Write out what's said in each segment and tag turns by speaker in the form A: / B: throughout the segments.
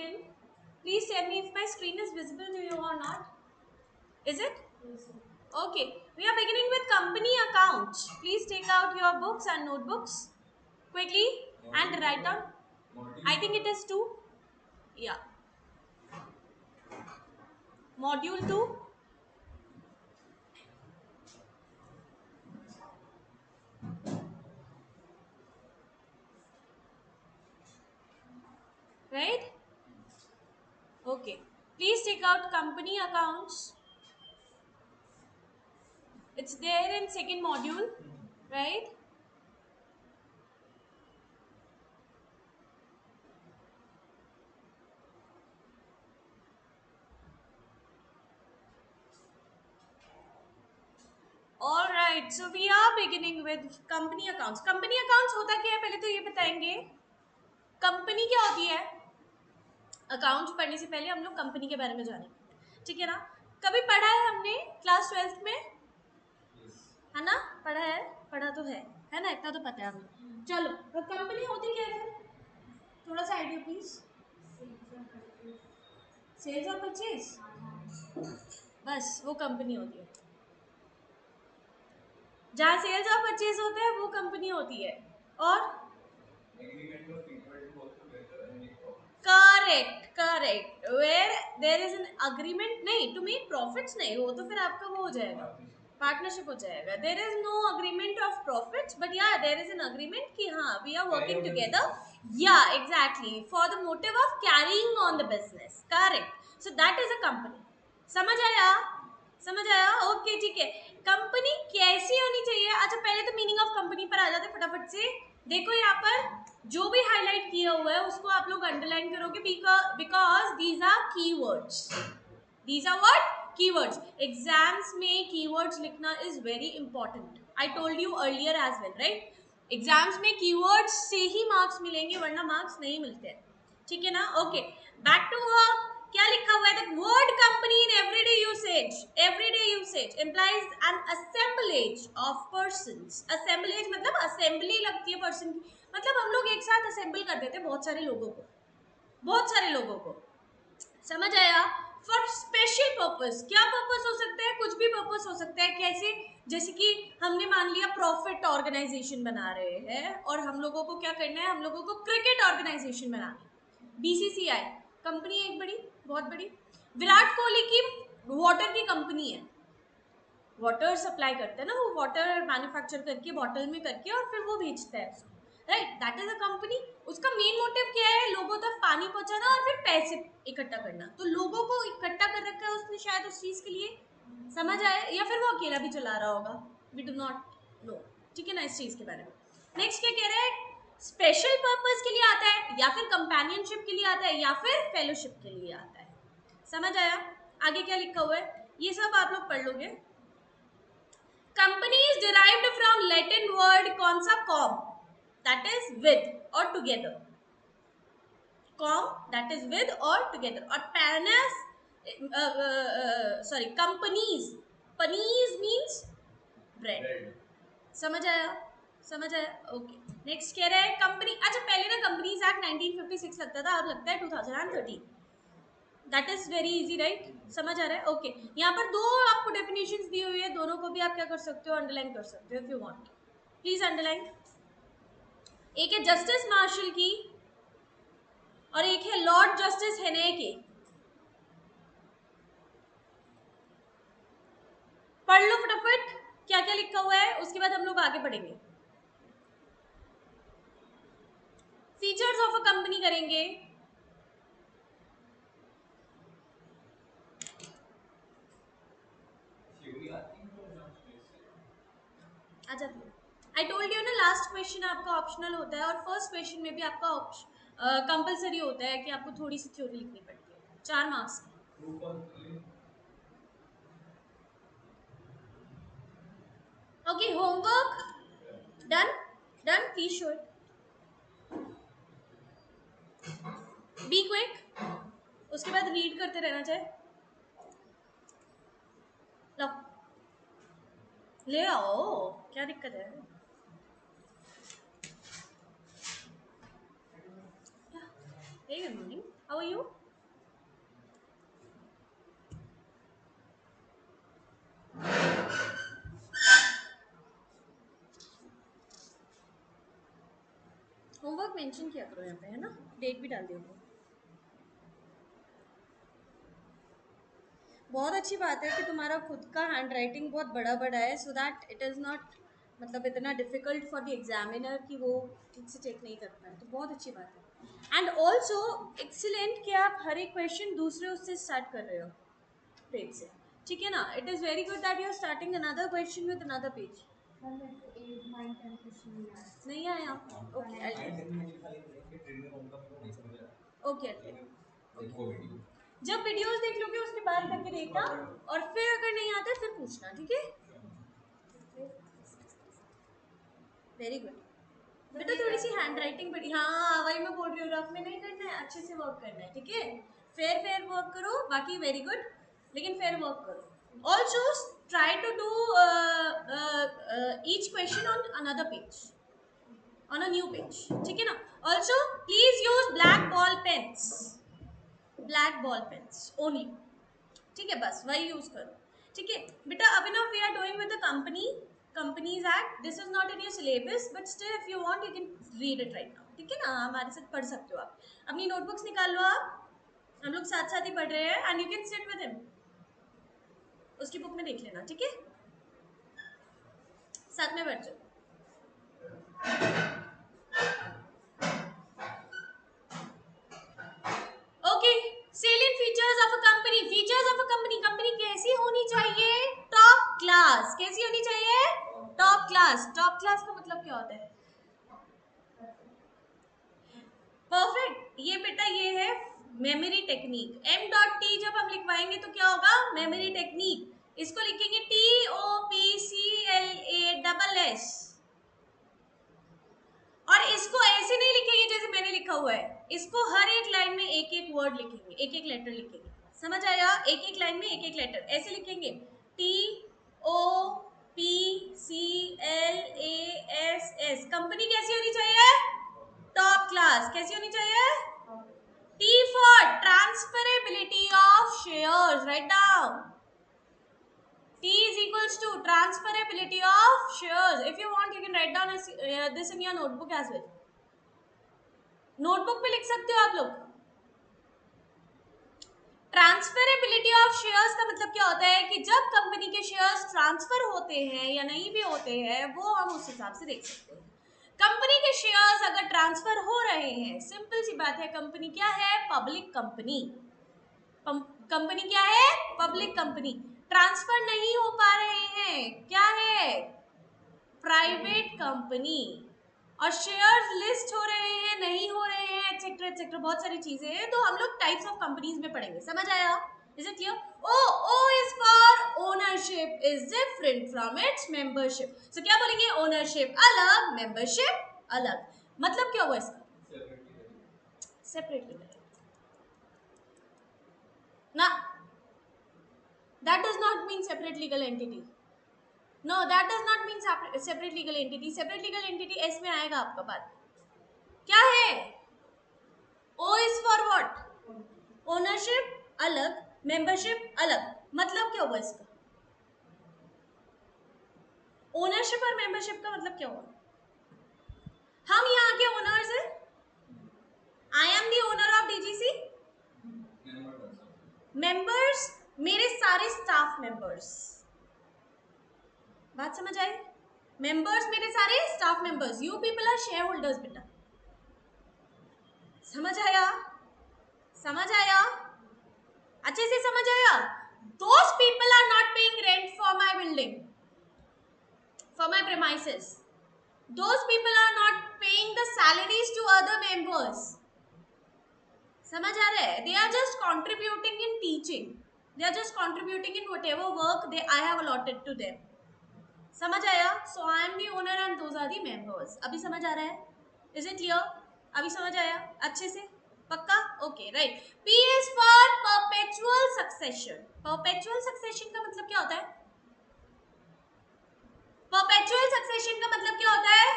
A: begin. Please tell me if my screen is visible to you or not. Is it? Yes, sir. Okay. We are beginning with company account. Please take out your books and notebooks quickly and write down. I think it is 2. Yeah. Module 2. Right? Okay. Please take out company accounts. It's there in second module, right? All right. So we are beginning with company accounts. Company accounts होता क्या है पहले तो ये बताएंगे. Company क्या होती है? अकाउंट्स पढ़ने से पहले हम लोग कंपनी के बारे में जानेंगे, ठीक है ना. कभी पढ़ा है हमने क्लास 12th में, है ना? पढ़ा तो है ना, इतना तो पता है हमें. चलो तो कंपनी होती क्या है फिर, थोड़ा सा आइडिया प्लीज. सेल्स और परचेज, बस वो कंपनी होती है. जहाँ सेल्स और परचेज होते हैं वो कंपनी होती है. और correct where there is an agreement, नहीं टू मेक प्रॉफिट्स, नहीं वो तो फिर आपका वो हो जाएगा, पार्टनरशिप हो जाएगा. There is no agreement of profits, but yeah there is an agreement कि हाँ we are working together. Yeah exactly, for the motive of carrying on the business. Correct. So that is a company. समझ आया? Okay ठीक है. Company कैसी होनी चाहिए? अच्छा पहले तो मीनिंग ऑफ कंपनी पर आ जाते फटाफट से. देखो यहाँ पर जो भी हाईलाइट किया हुआ है उसको आप लोग अंडरलाइन करोगे, because these are keywords. These are what? Keywords. Exams में कीवर्ड्स लिखना is very important. I told you earlier as well, right? Exams में कीवर्ड्स से ही मार्क्स मिलेंगे, वरना मार्क्स नहीं मिलते हैं, ठीक है ना. Okay, back to work. क्या लिखा हुआ है? The word company in everyday usage implies an assemblage of persons. assemblage मतलब असेंबली लगती है पर्सन की, मतलब हम लोग एक साथ असेंबल कर देते हैं बहुत सारे लोगों को. समझ आया? For special purpose. क्या पर्पस हो सकता है? कुछ भी पर्पस हो सकता है. कैसे? जैसे कि हमने मान लिया प्रॉफिट ऑर्गेनाइजेशन बना रहे हैं और हम लोगों को क्या करना है, हम लोगों को क्रिकेट ऑर्गेनाइजेशन बनानी है. बीसीसीआई कंपनी है एक बड़ी, बहुत बड़ी. विराट कोहली की वाटर की कंपनी है, वाटर सप्लाई करता है ना, वो वाटर मैन्युफैक्चर करके बॉटल में करके और फिर वो भेजता है उसको, right? That is a company. उसका मेन मोटिव क्या है? लोगों तक पानी पहुंचाना और फिर पैसे इकट्ठा करना. तो लोगों को इकट्ठा कर रखा है उसने शायद उस चीज के लिए. समझ आए? या फिर वो अकेला भी चला रहा होगा, वी डू नॉट नो, ठीक है ना, इस चीज के बारे में. नेक्स्ट क्या कह रहे हैं? स्पेशल पर्पस के लिए आता है, या फिर कंपेनियनशिप के लिए आता है, या फिर फेलोशिप के लिए आता है. समझ आया? आगे क्या लिखा हुआ है ये सब आप लोग पढ़ लोगे. Company is derived from Latin word कौन सा? कॉम, दैट इज विद और together. Com that is with और टुगेदर. और पैरनेस, सॉरी कंपनीज, पनीज मीन्स ब्रेड. समझ आया? ओके. नेक्स्ट कह रहा है कंपनी. अच्छा पहले ना कंपनीज एक्ट 1956 लगता था, अब लगता है 2013. That is very easy, right? समझ आ रहा है? ओके. यहाँ पर दो आपको डेफिनेशंस दी हुई है, दोनों को भी आप क्या कर सकते हो? अंडरलाइन कर सकते हो if you want. Please underline. एक है जस्टिस मार्शल की और एक है लॉर्ड जस्टिस हेने की. पढ़ लो फटाफट क्या क्या लिखा हुआ है, उसके बाद हम लोग आगे पढ़ेंगे. फीचर्स ऑफ अ कंपनी करेंगे. अच्छा आई टोल्ड यू ना, लास्ट क्वेश्चन आपका ऑप्शनल होता है और फर्स्ट क्वेश्चन में भी आपका कंपलसरी होता है कि आपको थोड़ी सी थ्योरी लिखनी पड़ती है, 4 मार्क्स की. Okay, homework done. Please show it. Be quick. उसके बाद रीड करते रहना चाहिए. लो ले आओ, क्या दिक्कत है? Hey, good morning. How are you? Homework mention किया करो यहाँ पे, है ना, डेट भी डाल दिया करो। बहुत अच्छी बात है कि तुम्हारा खुद का हैंड राइटिंग बहुत बड़ा बड़ा है, so that it is not मतलब इतना डिफिकल्ट फॉर द एग्जामिनर कि वो ठीक से चेक नहीं कर पाए, तो बहुत अच्छी बात है। एंड ऑल्सो एक्सीलेंट कि आप हर एक क्वेश्चन दूसरे उससे स्टार्ट कर रहे हो पेज से, ठीक है ना। It is very good that you are starting another question with another page. नहीं आया? ओके ओके, जब वीडियोस देख लोगे उसके बाद करके देखना, और फिर अगर नहीं आता फिर पूछना, ठीक है। वेरी गुड बेटा, थोड़ी सी हैंड राइटिंग बड़ी, हाँ वही मैं बोल रही हूँ, रफ में नहीं करना है, अच्छे से वर्क करना है, ठीक है। फेयर फेयर वर्क करो, बाकी वेरी गुड, लेकिन फेयर वर्क करो। Also try to do each question on another page, on a new page, ठीक है ना। Also please use black ball pens, black ball pens only, ठीक है, बस वही यूज करो, ठीक है बेटा। Abhinav, we are doing with the companies act, this is not in your syllabus, but still if you want you can read it right now, ठीक है ना, हमारे साथ पढ़ सकते हो आप। अपनी नोटबुक्स निकाल लो आप, हम लोग साथ साथ ही पढ़ रहे हैं, and you can sit with him, उसकी बुक में देख लेना, ठीक है, साथ में बैठ जाओ। Okay, salient features of a company, features of a company, company कैसी होनी चाहिए? Top class. कैसी होनी चाहिए? Top class. टॉप क्लास का मतलब क्या होता है? परफेक्ट। ये बेटा ये है memory technique, M dot T जब हम लिखवाएंगे तो क्या होगा? Memory technique. इसको लिखेंगे TOPCLA SS, और इसको ऐसे नहीं लिखेंगे जैसे मैंने लिखा हुआ है, इसको हर एक लाइन में एक एक वर्ड लिखेंगे, एक एक लेटर लिखेंगे, समझ आया? एक एक लाइन में एक एक लेटर ऐसे लिखेंगे, TOPCLASS। कंपनी कैसी होनी चाहिए? Top class. कैसी होनी चाहिए? T for transferability of shares. Write down. T is equals to transferability of shares. If you want, you can write down this in your notebook as well. Notebook पे लिख सकते हो आप लोग। ट्रांसफरेबिलिटी ऑफ शेयर्स का मतलब क्या होता है कि जब कंपनी के शेयर्स ट्रांसफर होते हैं या नहीं भी होते हैं, वो हम उस हिसाब से देख सकते हैं। कंपनी के शेयर्स अगर ट्रांसफर हो रहे हैं, सिंपल सी बात है, कंपनी क्या है? Public company. कंपनी क्या है? Public company. ट्रांसफर नहीं हो पा रहे हैं, क्या है? Private company. और शेयर्स लिस्ट हो रहे हैं, नहीं हो रहे हैं, एक्सेट्रा एक्सेट्रा, बहुत सारी चीजें हैं, तो हम लोग टाइप्स ऑफ कंपनीज में पढ़ेंगे, समझ आया? Is it clear? O is for ownership, is different from its membership. So क्या बोलेंगे? ओनरशिप अलग, मेंबरशिप अलग। मतलब क्या हुआ इसका? सेपरेटली करें ना, that does not mean separate legal entity. No, that does not mean separate legal entity. Separate legal entity S में आएगा आपका बात। क्या है? O is for what? Ownership अलग, membership अलग। मतलब क्या हुआ इसका? ओनरशिप और मेंबरशिप का मतलब क्या हुआ? हम यहाँ के ओनर्स हैं, I am the owner of DGC. Members मेरे सारे स्टाफ मेंबर्स, बात समझ आई? मेंबर्स मेरे सारे staff members, you people are shareholders बेटा, समझ आया? समझ आया? अच्छे से समझ आया? Those people are not paying rent for my building, for my premises. Those people are not paying the salaries to other members. समझ आ रहा है? They are just contributing in teaching. They are just contributing in whatever work I have allotted to them. समझ आया? So I am the owner and those are the members. अभी समझ आ रहा है? Is it clear? अभी समझ आया अच्छे से? पक्का? Okay right. P is for perpetual succession. Perpetual succession का मतलब क्या होता है? Perpetual succession का मतलब क्या होता है?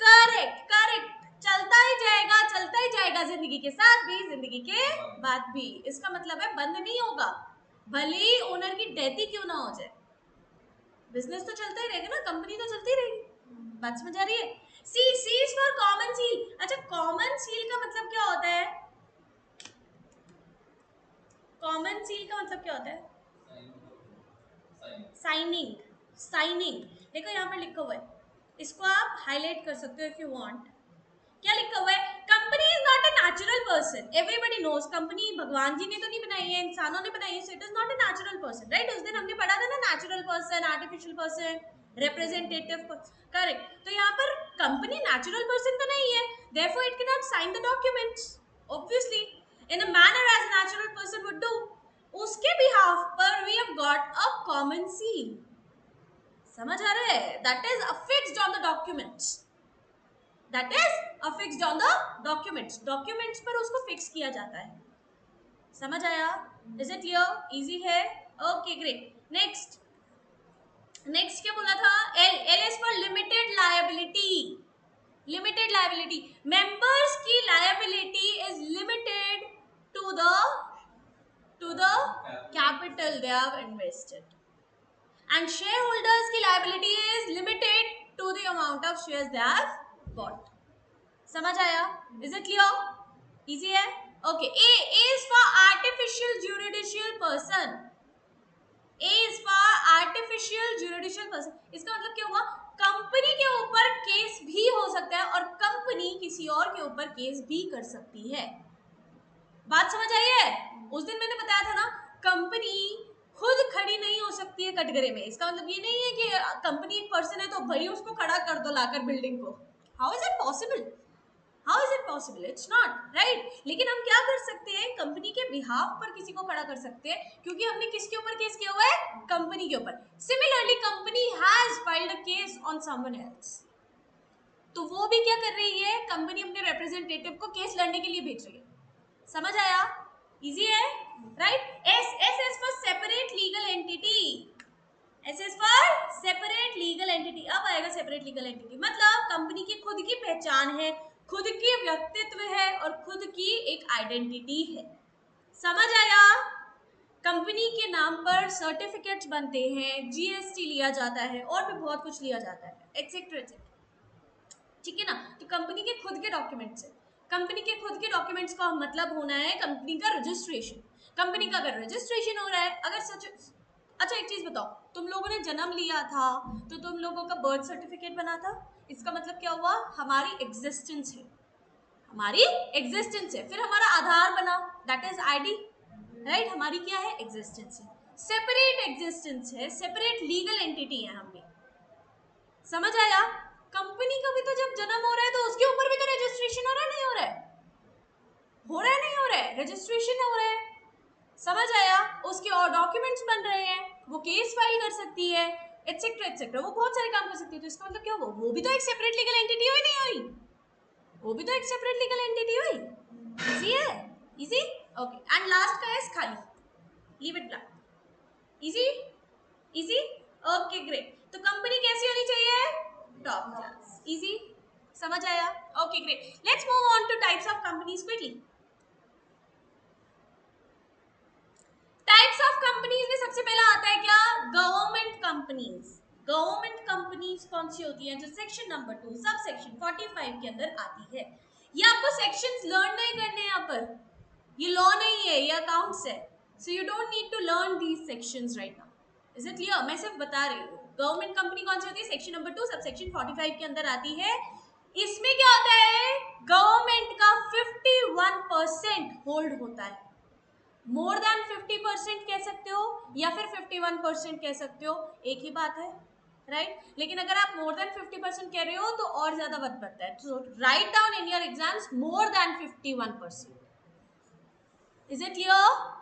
A: Correct correct. चलता ही जाएगा, जिंदगी के साथ भी, जिंदगी के बाद भी। इसका मतलब है बंद नहीं होगा, भले ही ओनर की डेथ ही क्यों ना हो जाए, बिजनेस तो चलता ही रहेगा ना, कंपनी तो चलती रहेगी। बात समझ आ रही है? सी सी इज फॉर कॉमन सील। अच्छा, कॉमन सील का मतलब क्या होता है? कॉमन सील का मतलब क्या होता है? साइनिंग। साइनिंग देखो यहाँ पर लिखा हुआ है, इसको आप हाईलाइट कर सकते हो इफ यू वांट। क्या लिखा हुआ है? Company is not a natural person. Everybody knows company भगवान जी ने तो नहीं बनाई है, इंसानों ने बनाई है, so it is not a natural person, right? उस दिन हमने पढ़ा था ना, natural person, artificial person, representative. Correct. तो यहाँ पर कंपनी नेचुरल पर्सन तो नहीं है, therefore it can not sign the documents obviously in a manner as natural person would do. उसके बिहाफ पर we have got a common seal. समझ आ रहा है? That is affixed on the documents, that is affixed on the documents. Documents पर उसको fix किया जाता है। समझ आया? Is it clear? इजी है? Okay great. नेक्स्ट नेक्स्ट क्या बोला था? L. L is for limited liability. Limited liability, members की liability is limited to the capital they have invested, and shareholders की liability is limited to the amount of shares they have bought. समझ आया? Is it clear? Easy है? Okay. A is for artificial judicial person. A is for artificial judicial person. इसका मतलब क्या हुआ? Company के ऊपर केस भी हो सकता है और कंपनी किसी और के ऊपर केस भी कर सकती है। बात समझ आई है? उस दिन मैंने बताया था ना, कंपनी खुद खड़ी नहीं हो सकती है कटघरे में। इसका मतलब ये नहीं है कि कंपनी एक पर्सन है तो भाई उसको खड़ा कर दो लाकर बिल्डिंग को। How is it possible? How is it possible? It's not right. लेकिन हम क्या कर सकते हैं? कंपनी के बिहाफ पर किसी को खड़ा कर सकते हैं, क्योंकि हमने किसके ऊपर केस किया हुआ है? कंपनी के ऊपर। Similarly company has filed a case on someone else, तो वो भी क्या कर रही है? कंपनी अपने रिप्रेजेंटेटिव को केस लड़ने के लिए भेज रही है। समझ आया? इजी है, right? S. S is for separate legal entity. S is for separate legal entity. अब आएगा सेपरेट लीगल एंटिटी, मतलब कंपनी की खुद की पहचान है, खुद की व्यक्तित्व है और खुद की एक आइडेंटिटी है। समझ आया? कंपनी के नाम पर सर्टिफिकेट्स बनते हैं, जीएसटी लिया जाता है और भी बहुत कुछ लिया जाता है, एक्सेट्रा एक्सेट्रा। ठीक है ना? तो कंपनी के खुद के डॉक्यूमेंट्स है। कंपनी के खुद के डॉक्यूमेंट्स का मतलब होना है कंपनी का रजिस्ट्रेशन। कंपनी का अगर रजिस्ट्रेशन हो रहा है, अगर सच, अच्छा एक चीज बताओ, तुम लोगों ने जन्म लिया था तो तुम लोगों का बर्थ सर्टिफिकेट बना था, इसका मतलब क्या हुआ? हमारी एग्जिस्टेंस है, हमारी एग्जिस्टेंस है। फिर हमारा आधार बना, दैट इज आईडी, राइट? हमारी क्या है? एग्जिस्टेंस है, सेपरेट एग्जिस्टेंस है, सेपरेट लीगल एंटिटी है हम भी। समझ आया? कंपनी का भी तो जब जन्म हो रहा है तो उसके ऊपर भी तो रजिस्ट्रेशन हो रहा है, नहीं हो रहा है? हो रहा है, नहीं हो रहा है? रजिस्ट्रेशन हो रहा है। समझ आया? उसके और डॉक्यूमेंट्स बन रहे हैं, वो केस फाइल कर सकती है, एटसेट्रा एटसेट्रा, वो बहुत सारे काम कर सकती है। तो इसका मतलब क्या हुआ? वो भी तो एक सेपरेट लीगल एंटिटी हुई, नहीं हुई? वो भी तो एक सेपरेट लीगल एंटिटी हुई। इजी है? इजी? ओके। एंड लास्ट का है खाली, leave it blank. Easy? Easy? Okay great. तो कंपनी कैसी होनी चाहिए? Top class. इजी? समझ आया? Okay great. Let's move on two types of companies quickly. Types of companies में सबसे पहला आता है क्या? Government companies. गवर्नमेंट कंपनीज कौन सी होती हैं? जो सेक्शन नंबर 2 सब सेक्शन 45 के अंदर आती है। ये आपको सेक्शंस लर्न नहीं करने हैं, यहाँ पर ये लॉ नहीं है, ये अकाउंट्स है, so you don't need to learn these sections right now. Is it clear? मैं सिर्फ बता रही हूँ गवर्नमेंट कंपनी कौन सी होती है। सेक्शन नंबर 2 सब सेक्शन 45 के अंदर आती है। इसमें क्या होता है? गवर्नमेंट का 51% होल्ड होता है। मोर देन 50% कह सकते हो या फिर 51% कह सकते हो, एक ही बात है, राइट? लेकिन अगर आप मोर देन 50% कह रहे हो तो और ज्यादा वक्त बनता है। So write down in your exams more than 51%। Is it clear?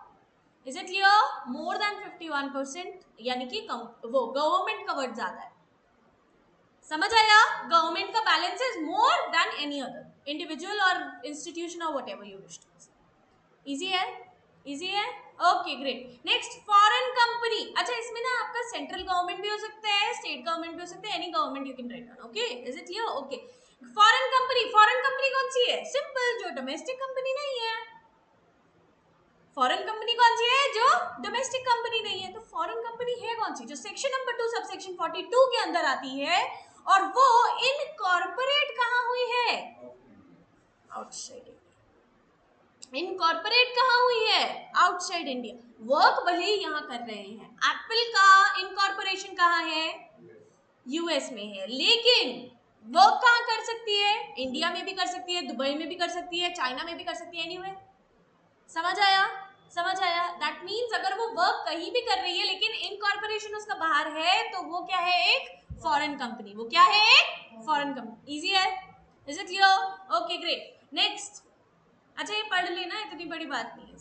A: Is it clear? More than 51%, यानी कि वो गवर्नमेंट का वर्ड ज्यादा है। समझ आया? गवर्नमेंट का balance is more than any other individual और इंस्टीट्यूशन और whatever you wish to. Easy है? इजी है? Okay great. Next foreign company. अच्छा, इसमें ना आपका सेंट्रल गवर्नमेंट भी हो सकता है, स्टेट गवर्नमेंट भी हो सकता है, any government you can write down. Okay, is it clear? Okay. Foreign company कौन सी है? सिंपल, जो डोमेस्टिक कंपनी नहीं है। फॉरेन कंपनी कौन सी है? जो डोमेस्टिक कंपनी नहीं है। तो फॉरेन कंपनी है कौन सी? जो सेक्शन नंबर 2 सब सेक्शन 42 के अंदर आती है, और वो इनकॉर्पोरेट कहाँ हुई है? आउटसाइड। इनकॉर्पोरेट कहाँ हुई है? Outside India. वर्क भले ही यहाँ कर रहे हैं। एप्पल का इनकॉर्पोरेशन कहाँ है? यूएस में है, लेकिन वर्क कहाँ कर सकती है? इंडिया में भी कर सकती है, दुबई में भी कर सकती है, चाइना में भी कर सकती है, एनीवेयर। समझ आया? समझ आया? दैट मीन्स अगर वो वर्क कहीं भी कर रही है लेकिन इनकॉर्पोरेशन उसका बाहर है, तो वो क्या है? एक फॉरेन कंपनी। वो क्या है? एक फॉरेन कंपनी। इजी है? Is it clear? Okay great. Next. अच्छा, ये पढ़ लेना, इतनी बड़ी बात नहीं है,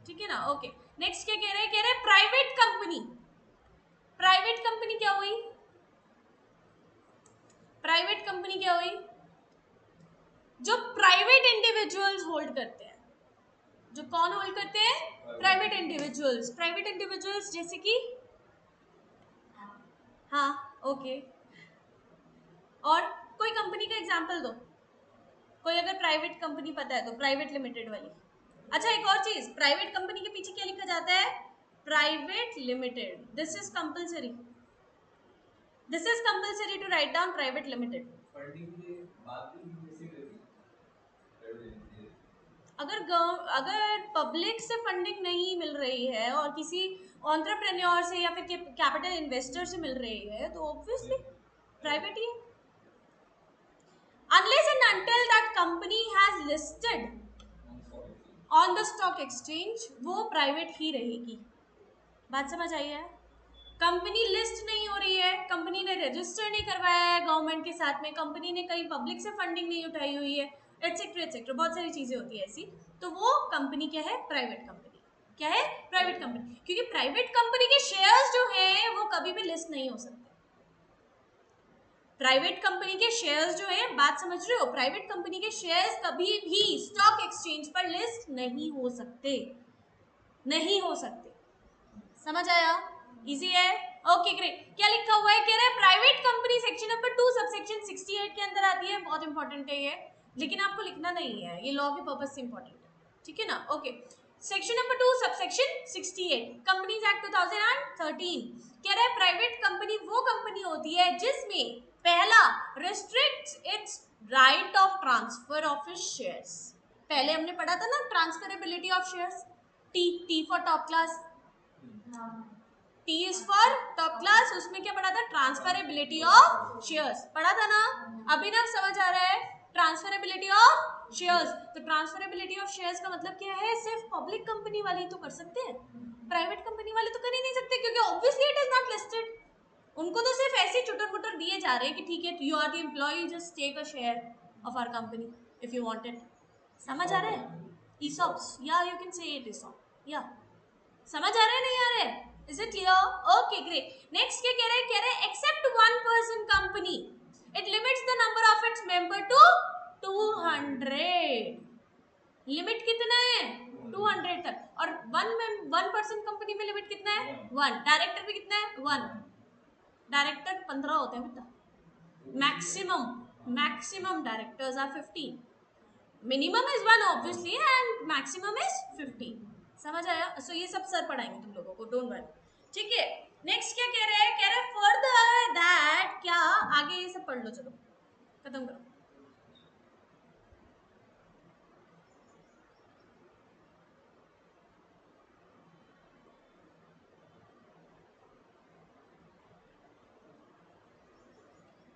A: ठीक है ना? ओके, नेक्स्ट क्या कह रहे हैं? कह रहे हैं प्राइवेट कंपनी। प्राइवेट कंपनी क्या हुई? प्राइवेट कंपनी क्या हुई? जो प्राइवेट इंडिविजुअल्स होल्ड करते हैं। जो कौन होल्ड करते हैं? Private individuals. प्राइवेट इंडिविजुअल्स जैसे कि, हाँ ओके, और कोई कंपनी का एग्जांपल दो। कोई अगर प्राइवेट कंपनी पता है तो, प्राइवेट लिमिटेड वाली। अच्छा, एक और चीज, प्राइवेट कंपनी के पीछे क्या लिखा जाता है? Private limited. This is compulsory. This is compulsory to write down private limited. अगर पब्लिक से फंडिंग नहीं मिल रही है और किसी एंटरप्रेन्योर से या फिर कैपिटल इन्वेस्टर से मिल रही है, तो ऑब्वियसली प्राइवेट ही है। Unless and until that company has listed on the stock exchange, वो प्राइवेट ही रहेगी। बात समझ आई है? कंपनी लिस्ट नहीं हो रही है, कंपनी ने रजिस्टर नहीं करवाया है गवर्नमेंट के साथ में, कंपनी ने कहीं पब्लिक से फंडिंग नहीं उठाई हुई है, एटसेट्रा एटसेट्रा, बहुत सारी चीजें होती है ऐसी, तो वो कंपनी क्या है? Private company. क्या है? Private company. क्योंकि प्राइवेट कंपनी के शेयर्स जो हैं वो कभी भी लिस्ट नहीं हो सकते। प्राइवेट कंपनी के शेयर्स जो है, बात समझ रहे हो? प्राइवेट कंपनी के शेयर्स कभी भी स्टॉक एक्सचेंज पर लिस्ट नहीं हो सकते। नहीं हो सकते। समझ आया? इजी है? Okay great. क्या लिखा हुआ है? कह रहा है private company section number 2 subsection 68 के अंदर आती है। बहुत इंपॉर्टेंट है ये, लेकिन आपको लिखना नहीं है, ये लॉ के पर्पस से इंपॉर्टेंट है, ठीक है ना? Okay, section number 2 subsection 68 companies act 2013 कह रहा है प्राइवेट कंपनी वो कंपनी होती है जिसमें पहला, restricts it's right of transfer of its shares. पहले हमने पढ़ा था ना transferability of shares. T for top class, T is for top class. उसमें क्या पढ़ा था? ट्रांसफरेबिलिटी ऑफ शेयर्स पढ़ा था ना? अभिनव समझ आ रहा है? Transferability of shares. तो ट्रांसफरेबिलिटी ऑफ शेयर्स का मतलब क्या है? सिर्फ पब्लिक कंपनी वाले तो कर सकते हैं, प्राइवेट कंपनी वाले तो कर ही नहीं सकते, क्योंकि obviously it is not listed. उनको तो सिर्फ ऐसे चुटर मुटर दिए जा रहे हैं कि ठीक है, you are the employ, just take a share of our company if you want it. समझ आ रहा है? ESOPs, या you can say it ESOP, या समझ आ रहा है? नहीं आ रहा है? Is it clear? Okay great. Next क्या कह रहे हैं? कह रहे हैं except one person company it limits the number of its member to 200। Limit कितना है? 200 तक। और वन पर्सन कंपनी में लिमिट कितना है? 1। डायरेक्टर भी कितना है? 1। डायरेक्टर 15 होते हैं बेटा। Maximum directors are 15। Minimum is 1 obviously and maximum is 15। समझ आया? सो ये सब सर पढ़ाएंगे तुम लोगों को, डोंट वरी, ठीक है? नेक्स्ट क्या कह रहे हैं? कह रहे हैं फर्दर दैट, क्या आगे ये सब पढ़ लो, चलो खत्म करो।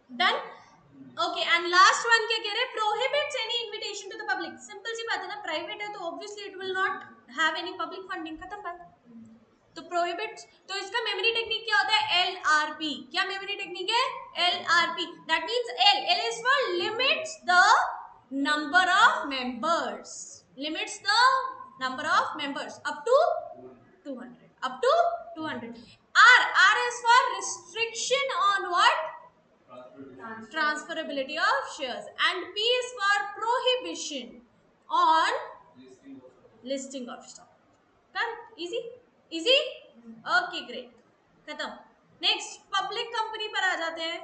A: Done? Okay, and last one क्या कह रहे हैं? Prohibits any invitation to the public. Simple सी बात है ना, प्राइवेट है तो obviously it will not have any public funding. खत्म बात। तो प्रोहिबिट्स, तो इसका मेमोरी टेक्निक क्या होता है? LRP। क्या मेमोरी टेक्निक है? LRP। That means L is for limits the number of members. Limits the number of members up to 200। Up to 200। R is for restriction on what? Transferability of shares. And P is for prohibition on listing of stock. Correct? Easy? Easy? Okay, great. खत्म। Next public company पर आ जाते हैं।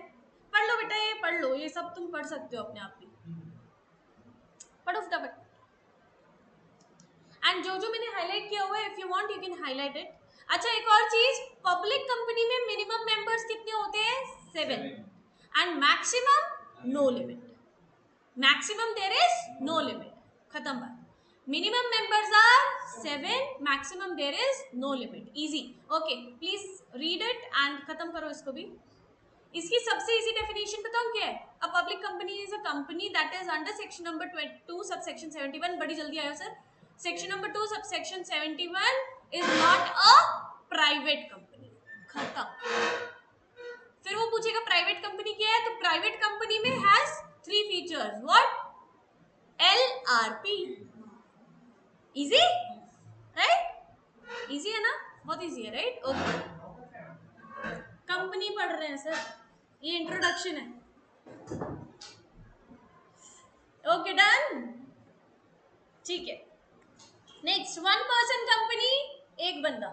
A: पढ़ लो बेटा, ये पढ़ लो, ये सब तुम पढ़ सकते हो अपने आप। पढ़ो फटाफट। एंड जो जो मैंने हाईलाइट किया हुआ है, if you want you can highlight it. अच्छा, एक और चीज, पब्लिक कंपनी में मिनिमम मेंबर्स कितने होते हैं? 7 and maximum no limit. Maximum there is no limit, खत्म बात। Minimum members are 7, maximum there is no limit. Easy, okay, please read it and खत्म करो इसको भी। इसकी सबसे इजी डेफिनेशन बताऊं क्या है? A public company is a company that is under section number 22 subsection 71। बड़ी जल्दी आया sir. Section number 2 subsection 71 is not a private company, खत्म। फिर वो पूछेगा प्राइवेट कंपनी क्या है, तो प्राइवेट कंपनी में has 3 features. What? LRP। Easy, right? Easy है ना, बहुत इजी है, राइट? ओके, कंपनी पढ़ रहे हैं सर, ये इंट्रोडक्शन है। ओके, डन, ठीक है। नेक्स्ट, 1 पर्सन कंपनी, एक बंदा,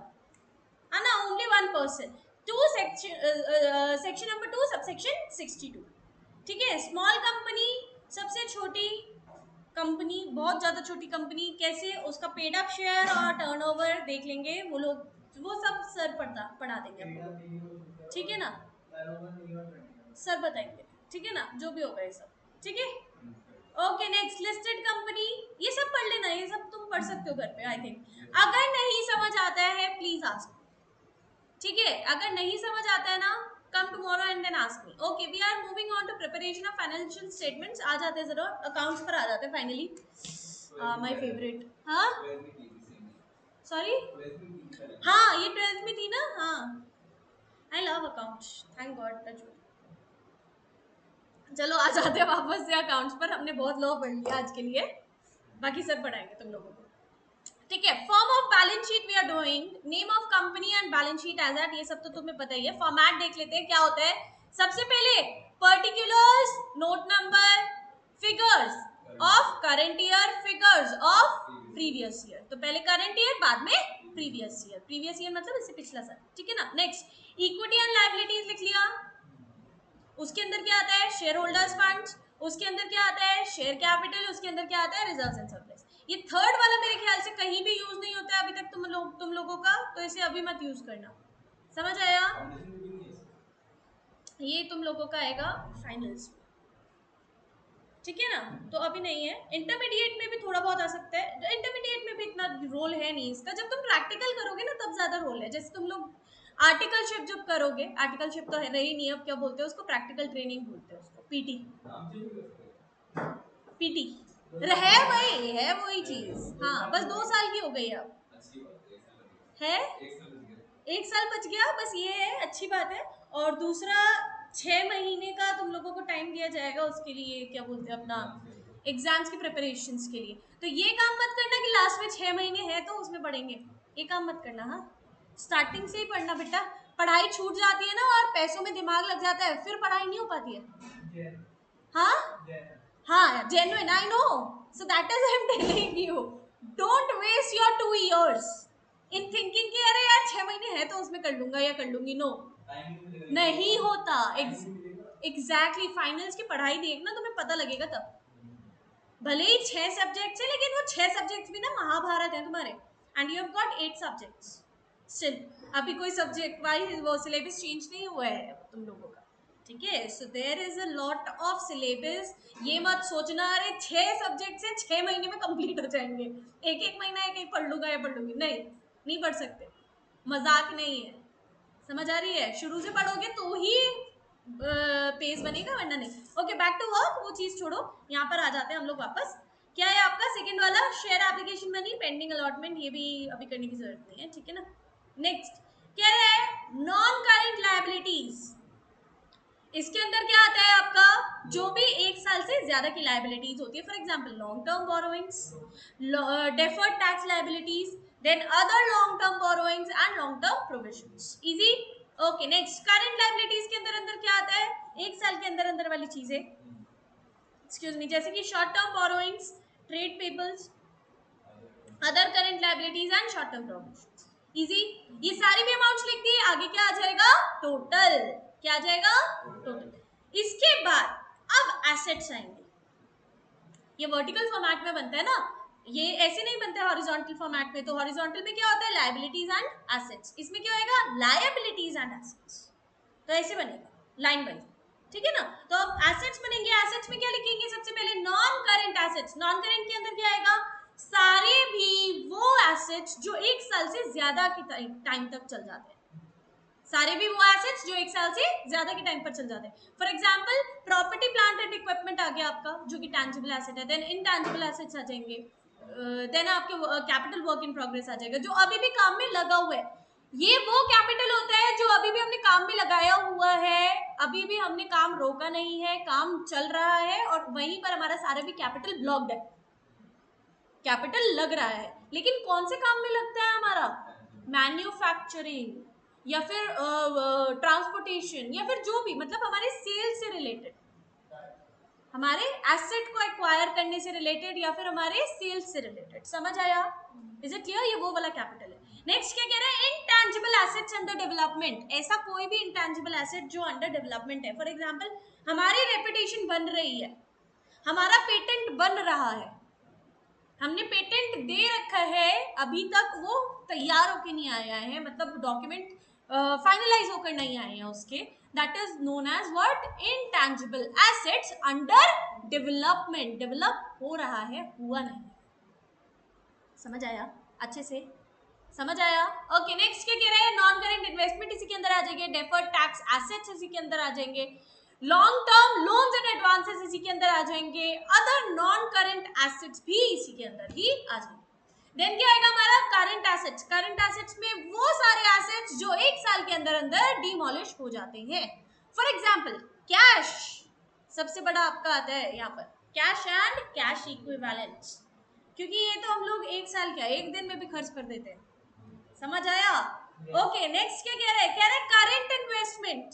A: है ना, only 1 person. 2 section number 2 subsection 62, ठीक है। स्मॉल कंपनी, सबसे छोटी कंपनी, बहुत ज्यादा छोटी कंपनी कैसे, उसका पेड अप शेयर और टर्नओवर देख लेंगे वो लोग, वो सब सर पढ़ा देंगे आपको, ठीक है ना, सर बताएंगे, ठीक है ना, जो भी होगा ये सब, ठीक है। ओके, नेक्स्ट, लिस्टेड कंपनी, ये सब पढ़ लेना, ये सब तुम पढ़ सकते हो घर पे, आई थिंक। अगर नहीं समझ आता है प्लीज आस्क, ठीक है, अगर नहीं समझ आता है ना, come tomorrow and then ask me. Okay, we are moving on to preparation of financial statements. आ जाते हैं जरा, अकाउंट्स पर आ जाते हैं फाइनली, my favorite। हाँ, सॉरी, हाँ ये 12th में थी ना, हाँ। I love accounts, thank God। चलो आ जाते हैं वापस से अकाउंट्स पर, हमने बहुत लो पढ़ लिया आज के लिए, बाकी सब पढ़ाएंगे तुम लोगों को, ठीक है। Form of balance sheet we are doing, name of company and balance sheet as at, ये सब तो तुम्हें पता ही है। फॉर्मेट देख लेते हैं क्या होता है। सबसे पहले particulars, note number, figures of current year, figures of previous year. तो पहले करंट ईयर, बाद में प्रीवियस ईयर। प्रीवियस ईयर मतलब इससे पिछला साल, ठीक है ना। नेक्स्ट, इक्विटी एंड लायबिलिटीज लिख लिया, उसके अंदर क्या आता है? शेयर होल्डर्स फंड्स, उसके अंदर क्या आता है? शेयर कैपिटल, उसके अंदर क्या आता है? Reserves and surplus. ये थर्ड वाला मेरे ख्याल से कहीं भी यूज नहीं होता है अभी तक तुम लोगों का, तो इसे अभी मत यूज करना, समझ आया? ये तुम लोगों का आएगा फाइनल्स, ठीक है ना, तो अभी नहीं है। इंटरमीडिएट में भी थोड़ा बहुत आ सकता है, इंटरमीडिएट में भी इतना रोल है नहीं इसका, जब तुम प्रैक्टिकल करोगे ना तब ज्यादा रोल है। जैसे तुम लोग आर्टिकलशिप जब करोगे, आर्टिकलशिप तो है रही नहीं, अब क्या बोलते हैं उसको? प्रैक्टिकल ट्रेनिंग बोलते हैं उसको, पीटी। पीटी है भाई, है वही चीज, हाँ, बस 2 साल की हो गई अब, है 1 साल बच गया, बस ये है, अच्छी बात है। और दूसरा 6 महीने का तुम लोगों को टाइम दिया जाएगा उसके लिए, क्या बोलते हैं, अपना एग्जाम्स की प्रिपरेशन के लिए। तो ये काम मत करना कि लास्ट में 6 महीने है तो उसमें पढ़ेंगे, ये काम मत करना, हाँ, स्टार्टिंग से ही पढ़ना बेटा। पढ़ाई छूट जाती है ना और पैसों में दिमाग लग जाता है, फिर पढ़ाई नहीं हो पाती है, हाँ हाँ, genuine, I know. So that is I'm telling you, don't waste your 2 years in thinking कि अरे यार 6 महीने है तो उसमें कर लूंगा या कर लूंगी। नो, नहीं होता। एग्जैक्टली, फाइनल्स की पढ़ाई देखना, तुम्हें पता लगेगा तब। भले ही 6 सब्जेक्ट्स है, लेकिन वो 6 सब्जेक्ट्स भी ना महाभारत है तुम्हारे, and you have got 8 subjects still. अभी कोई सब्जेक्ट वाइज वो सिलेबस चेंज नहीं हुआ है तुम लोगों का, ठीक है। So there is a lot of syllabus. ये मत सोचना अरे 6 सब्जेक्ट से 6 महीने में कंप्लीट हो जाएंगे, एक महीना एक एक पढ़ लूंगा या पढ़ लूंगी, नहीं पढ़ सकते, मजाक नहीं है, समझ आ रही है? शुरू से पढ़ोगे तो ही पेज बनेगा, वरना नहीं। ओके, बैक टू वर्क, वो चीज छोड़ो, यहाँ पर आ जाते हैं हम लोग वापस। क्या है आपका सेकंड वाला? Share application money, pending allotment, ये भी अभी करने की जरूरत नहीं है, ठीक है ना। नेक्स्ट क्या है? Non current liabilities. इसके अंदर क्या आता है आपका? जो भी 1 साल से ज्यादा की लायबिलिटीज होती है, for example long term borrowings, deferred tax liabilities, then other long term borrowings and long term provisions. Easy, okay. Next, current liabilities के अंदर अंदर क्या आता है? 1 साल के अंदर अंदर वाली चीजें, एक्सक्यूज मी, जैसे कि short term borrowings, trade payables, other current liabilities and short term provisions. Easy, ये सारी भी अमाउंट्स लिख दी, आगे क्या आ जाएगा? टोटल। क्या आ जाएगा? टोटल। इसके बाद अब एसेट्स आएंगे। ये वर्टिकल फॉर्मेट में बनता है ना, ये ऐसे नहीं बनता है हॉरिजॉन्टल फॉर्मेट में। तो हॉरिजॉन्टल में क्या होता है, लायबिलिटीज एंड एसेट्स, इसमें क्या होएगा, लायबिलिटीज एंड एसेट्स। तो ऐसे बनेगा लाइन वाइज, ठीक है ना। तो अब एसेट्स बनेंगे, एसेट्स में क्या लिखेंगे, सबसे पहले non current assets. Non current के अंदर क्या आएगा, सारे भी वो एसेट्स जो 1 साल से ज्यादा के टाइम तक चल जाते हैं, सारे भी वो एसेट्स जो 1 साल से ज्यादा के टाइम पर चल जाते हैं। For example property plant and equipment आ गया आपका, जो कि टैंजिबल एसेट है। देन इनटैंजिबल एसेट्स आ जाएंगे, देन आपके कैपिटल वर्क इन प्रोग्रेस आ जाएगा, जो अभी भी काम में लगा हुआ है। ये वो कैपिटल होता है जो अभी भी हमने काम में लगाया हुआ है, अभी भी हमने काम रोका नहीं है, काम चल रहा है, और वहीं पर हमारा सारा भी कैपिटल ब्लॉक्ड है, कैपिटल लग रहा है। लेकिन कौन से काम में लगता है हमारा, मैन्युफैक्चरिंग या फिर ट्रांसपोर्टेशन या फिर जो भी, मतलब हमारे सेल्स से रिलेटेड, हमारे एसेट को एक्वायर करने से रिलेटेड या फिर हमारे सेल्स से रिलेटेड। समझ आया, इज इट क्लियर, ये वो वाला कैपिटल है। नेक्स्ट क्या कह रहा है, इनटैंजिबल एसेट्स अंडर डेवलपमेंट। ऐसा कोई भी इनटैंजिबल एसेट जो अंडर डेवलपमेंट है, फॉर एग्जांपल हमारी रेपुटेशन बन रही है, हमारा पेटेंट बन रहा है, हमने पेटेंट दे रखा है, अभी तक वो तैयार होकर नहीं आया है, मतलब डॉक्यूमेंट फाइनलाइज होकर नहीं आए हैं उसके, that is known as what, intangible assets under development. Develop हो रहा है, हुआ नहीं। समझ आया अच्छे से, समझ आया। ओके नेक्स्ट क्या कह रहे हैं, नॉन करेंट इन्वेस्टमेंट इसी के अंदर आ जाएंगे, डेफर्ड टैक्स एसेट्स इसी के अंदर आ जाएंगे, long term loans and advances इसी के अंदर आ जाएंगे, अदर नॉन करेंट एसेट्स भी इसी के अंदर ही आ जाएंगे। देन क्या आएगा हमारा, करंट एसेट्स। करंट एसेट्स में वो सारे एसेट्स जो 1 साल के अंदर अंदर डिमोलिश हो जाते हैं। फॉर एग्जांपल कैश सबसे बड़ा आपका आता है यहाँ पर, कैश एंड कैश इक्विवेलेंट, क्योंकि ये तो हम लोग 1 साल क्या 1 दिन में भी खर्च कर देते हैं। समझ आया। ओके नेक्स्ट क्या कह रहे हैं, कह रहे हैं current investment.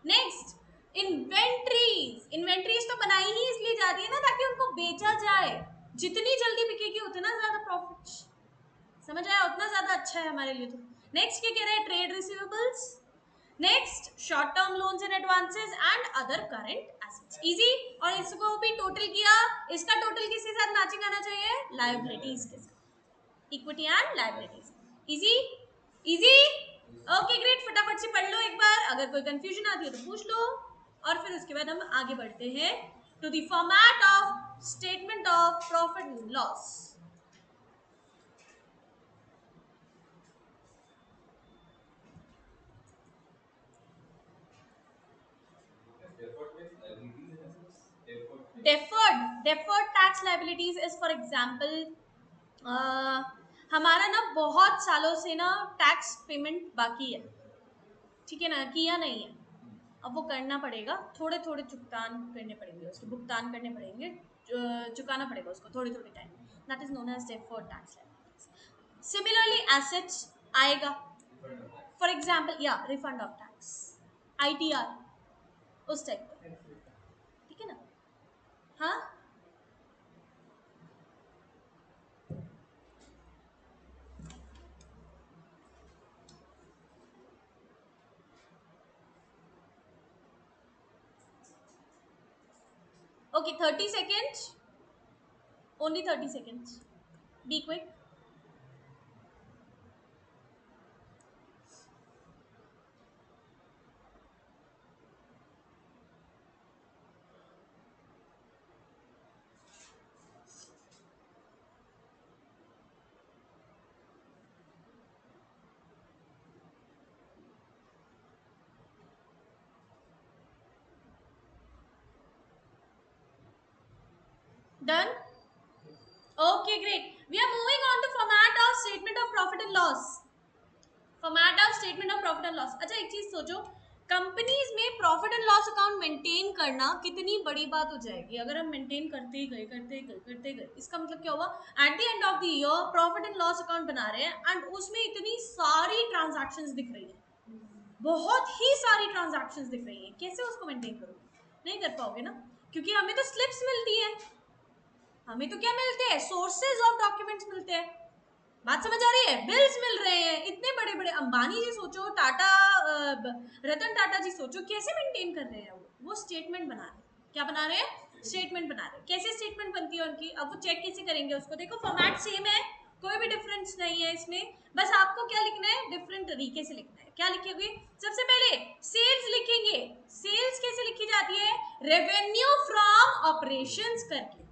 A: Next inventories. Inventories तो बनाई ही इसलिए जाती है ना ताकि उनको बेचा जाए, जितनी जल्दी बिकेगी उतना ज्यादा प्रॉफिट। समझ आया, उतना ज्यादा अच्छा है हमारे लिए। तो नेक्स्ट क्या कह रहे हैं, trade receivables. Next short term loans and advances and other current assets. Easy. और इसको भी टोटल किया, इसका टोटल किसके साथ मैचिंग आना चाहिए, लायबिलिटीज के साथ, equity and liabilities. Easy easy. Okay great, फटाफट से पढ़ लो एक बार, अगर कोई कंफ्यूजन आती है तो पूछ लो, और फिर उसके बाद हम आगे बढ़ते हैं to the format of statement of profit and loss. deferred tax liabilities is for example हमारा ना बहुत सालों से ना टैक्स पेमेंट बाकी है, ठीक है ना, किया नहीं है, अब वो करना पड़ेगा, थोड़े थोड़े चुगतान करने पड़ेंगे, उसके भुगतान करने पड़ेंगे, चुकाना पड़ेगा उसको थोड़े थोड़े time, that is known as deferred tax liabilities. Similarly assets आएगा, फॉर एग्जांपल या रिफंड ऑफ टैक्स, आईटीआर, उस टाइप का, ठीक है ना। हाँ okay, 30 seconds, only 30 seconds, be quick. Done. Okay, great. We are moving on to format of statement of profit and loss. Format of statement of profit and loss. अच्छा एक चीज सोचो, कंपनीज में profit and loss account maintain करना कितनी बड़ी बात हो जाएगी अगर हम मेंटेन करते गए करते गए करते गए। इसका मतलब क्या हुआ, at the end of the year profit and loss account बना रहे हैं एंड उसमें इतनी सारी ट्रांजैक्शंस दिख रही है, बहुत ही सारी ट्रांजैक्शंस दिख रही है, कैसे उसको मेंटेन करोगे, नहीं कर पाओगे ना, क्योंकि हमें तो स्लिप्स मिलती है, हमें तो क्या मिलते हैं, सोर्सेज ऑफ डॉक्यूमेंट्स मिलते हैं। बात समझ आ रही है, बिल्स मिल रहे हैं, इतने बड़े बड़े अंबानी जी सोचो, टाटा रतन टाटा जी सोचो कैसे मेंटेन कर रहे हैं, वो स्टेटमेंट बना रहे हैं, क्या बना रहे हैं, स्टेटमेंट बना रहे हैं। कैसे स्टेटमेंट बनती है उनकी, अब वो चेक कैसे करेंगे उसको, देखो फॉर्मेट सेम है, कोई भी डिफरेंस नहीं है इसमें, बस आपको क्या लिखना है, डिफरेंट तरीके से लिखना है। क्या लिखोगे, सबसे पहले सेल्स लिखेंगे। सेल्स कैसे लिखी जाती है, रेवेन्यू फ्रॉम ऑपरेशंस करके,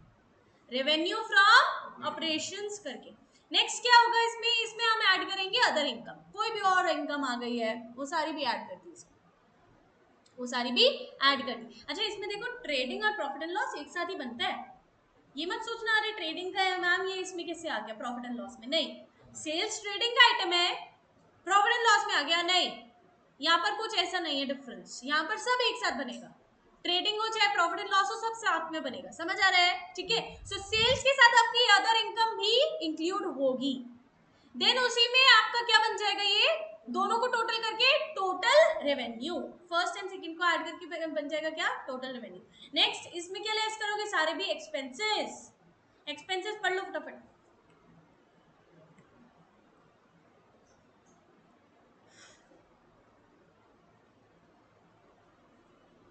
A: रेवेन्यू फ्रॉम ऑपरेशंस करके। नेक्स्ट क्या होगा इसमें, इसमें हम ऐड करेंगे अदर इनकम, कोई भी और इनकम आ गई है वो सारी भी ऐड कर दी इसमें, वो सारी भी ऐड कर दी। अच्छा इसमें देखो ट्रेडिंग और प्रॉफिट एंड लॉस एक साथ ही बनता है, ये मत सोचना अरे ट्रेडिंग का है मैम ये इसमें कैसे आ गया प्रॉफिट एंड लॉस में, नहीं, सेल्स ट्रेडिंग का आइटम है, प्रॉफिट एंड लॉस में आ गया, नहीं, यहाँ पर कुछ ऐसा नहीं है डिफरेंस, यहाँ पर सब एक साथ बनेगा, ट्रेडिंग हो चाहे प्रॉफिट एंड लॉस हो सब साथ में बनेगा, समझ आ रहा है, ठीक है। सो सेल्स के साथ आपकी अदर इनकम भी इंक्लूड होगी, देन उसी में आपका क्या बन जाएगा, ये दोनों को टोटल करके total revenue, first and second को ऐड करके बन जाएगा क्या, टोटल रेवेन्यू। नेक्स्ट इसमें क्या लेस करोगे, सारे भी एक्सपेंसेस, एक्सपेंसेस पढ़ लो फटाफट।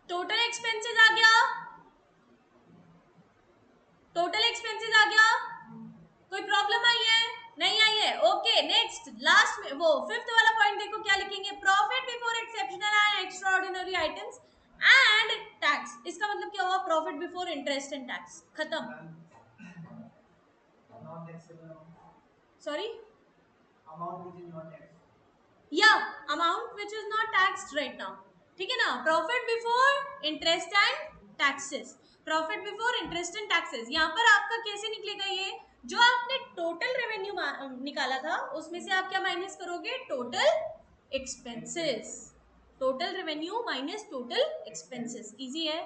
A: टोटल एक्सपेंसेस आ गया, टोटल एक्सपेंसेस आ गया, कोई प्रॉब्लम आई है, नहीं आई है, ओके। नेक्स्ट लास्ट में वो फिफ्थ वाला पॉइंट देखो क्या लिखेंगे, profit before exceptional and extraordinary items and tax, इसका मतलब क्या हुआ, profit before interest and tax, खत्म, सॉरी या amount which is not taxed right now, ठीक है ना, profit before interest and taxes, profit before interest and taxes, यहाँ पर आपका कैसे निकलेगा, ये जो आपने टोटल रेवेन्यू निकाला था उसमें से आप क्या माइनस करोगे, total expenses, total revenue minus total expenses, easy है,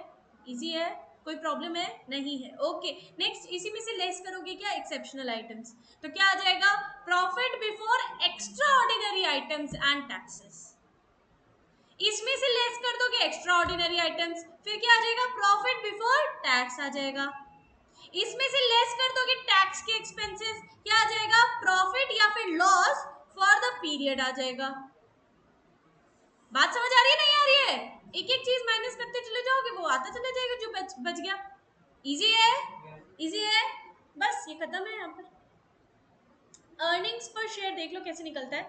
A: इजी है, कोई प्रॉब्लम है नहीं है, ओके। नेक्स्ट इसी में से लेस करोगे क्या, एक्सेप्शनल आइटम्स, तो क्या आ जाएगा, profit before extra ordinary items and taxes, इसमें से लेस कर दोगे एक्स्ट्रा ऑर्डिनरी आइटम्स, फिर क्या आ जाएगा, प्रॉफिट बिफोर टैक्स आ जाएगा, इसमें से लेस कर दोगे टैक्स के एक्सपेंसेस, क्या आ जाएगा, प्रॉफिट या फिर लॉस फॉर द पीरियड आ जाएगा। बात समझ आ रही है नहीं आ रही है, एक एक चीज माइनस करते चले जाओगे वो आता चला जाएगा जो बच गया, इजी है, इजी है, बस ये खत्म है। यहाँ पर अर्निंग्स पर शेयर देख लो कैसे निकलता है,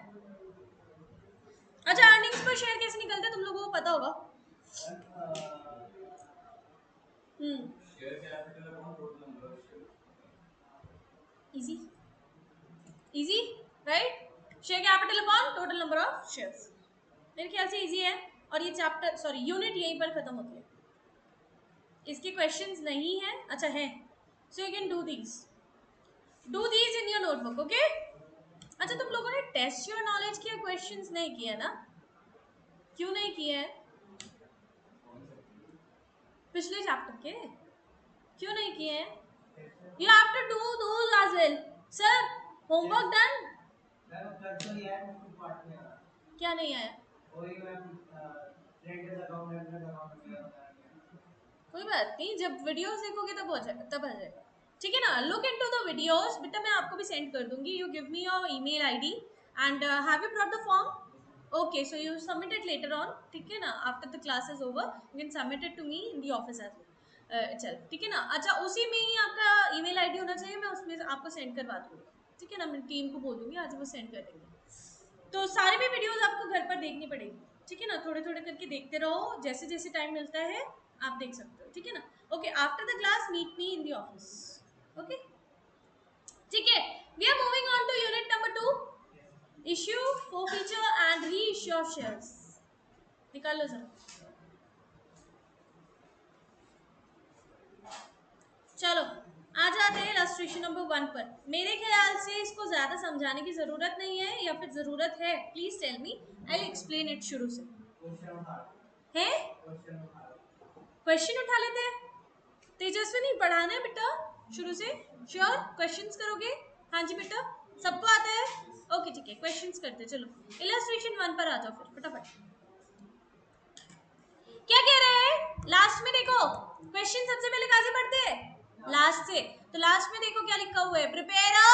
A: अच्छा अर्निंग्स पर शेयर कैसे निकलता है तुम लोगों को पता होगा, easy, easy right, share capital upon total number of shares, मेरे ख्याल से इजी है, और ये चैप्टर सॉरी यूनिट यहीं पर खत्म होती है, इसके क्वेश्चंस नहीं है, अच्छा है, so you can do these in your notebook, okay. अच्छा तुम लोगों ने टेस्ट योर नॉलेज के क्वेश्चंस नहीं किए ना, क्यों नहीं किए हैं, पिछले चैप्टर के क्यों नहीं किए हैं, you have to do those as well, sir homework done, क्या नहीं आया, कोई बात नहीं, जब वीडियोस देखोगे तब हो जाएगा, तब आ जाएगा, ठीक है ना, लुक इनटू द वीडियोस, बेटा मैं आपको भी सेंड कर दूंगी, you give me your email ID and have you brought the form, okay so you submit it later on, ठीक है ना, after the class is over you can submit it to me in the office as well, चल ठीक है ना, अच्छा उसी में ही आपका ईमेल आईडी होना चाहिए, मैं उसमें आपको सेंड करवा दूंगी, ठीक है ना, मैं टीम को बोल दूंगी आज वो सेंड कर देंगे, तो सारे भी वीडियोस आपको घर पर देखनी पड़ेगी, ठीक है ना, थोड़े थोड़े करके देखते रहो, जैसे जैसे टाइम मिलता है आप देख सकते हो, ठीक है ना, okay, after the class meet me in the office, okay, ठीक है। We are moving on to unit number 2, issue forfeiture and re issue of shares, निकाल लो जरा, चलो आ जाते हैं इलस्ट्रेशन नंबर 1 पर, मेरे ख्याल से इसको ज्यादा समझाने की जरूरत नहीं है, या फिर जरूरत है, please tell me, I will explain it शुरू से, है क्वेश्चन उठा लेते हैं, तेजस्विनी पढ़ाना है बेटा शुरू से, श्योर क्वेश्चंस करोगे, हाँ जी बेटा सबको आता है, ओके ठीक है क्वेश्चंस करते, चलो इलस्ट्रेशन 1 पर आ जाओ फिर फटाफट, क्या कह रहे हैं, लास्ट में देखो क्वेश्चन सबसे पहले कहाँ से पढ़ते हैं, लास्ट से, तो लास्ट में देखो क्या लिखा हुआ है, prepare a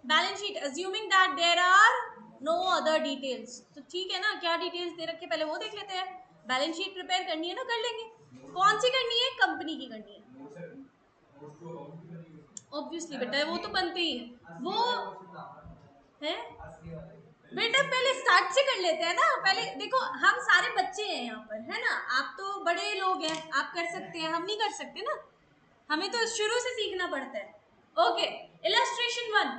A: balance sheet assuming that there are no other details, तो ठीक है ना, क्या डिटेल्स दे रखे पहले वो देख लेते हैं, बैलेंस शीट प्रिपेयर करनी है ना, कर लेंगे, कौन सी करनी है, कंपनी की करनी है, ऑब्वियसली बेटा वो तो बनते ही है वो है बेटा। पहले स्टार्ट से कर लेते हैं ना, पहले देखो हम सारे बच्चे हैं यहाँ पर, है ना, आप तो बड़े लोग हैं, आप कर सकते हैं, हम नहीं कर सकते ना, हमें तो शुरू से सीखना पड़ता है। ओके, इलस्ट्रेशन 1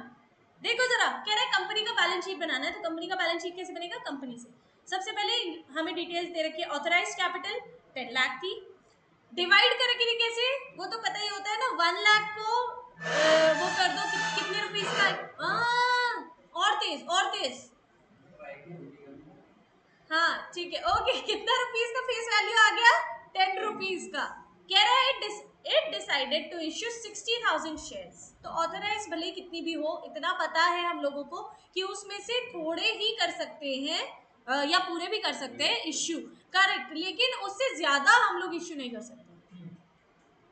A: देखो जरा, कह रहा है कंपनी का बैलेंस शीट बनाना है, तो कंपनी का बैलेंस शीट कैसे बनेगा, कंपनी से सबसे पहले हमें डिटेल्स दे रखी है, ऑथराइज्ड कैपिटल 10 लाख थी, डिवाइड करेंगे कैसे, वो तो पता ही होता है ना, 1 लाख को वो कर दो कितने रुपीस का, और तेज हाँ ठीक है, ओके कितना रुपीस का फेस वैल्यू आ गया, 10 रुपीस का। कह रहा है it decided to issue 60,000 shares, तो ऑथराइज भले कितनी भी हो, इतना पता है हम लोगों को कि उसमें से थोड़े ही कर सकते हैं या पूरे भी कर सकते हैं इश्यू, करेक्ट, लेकिन उससे ज्यादा हम लोग इश्यू नहीं कर सकते।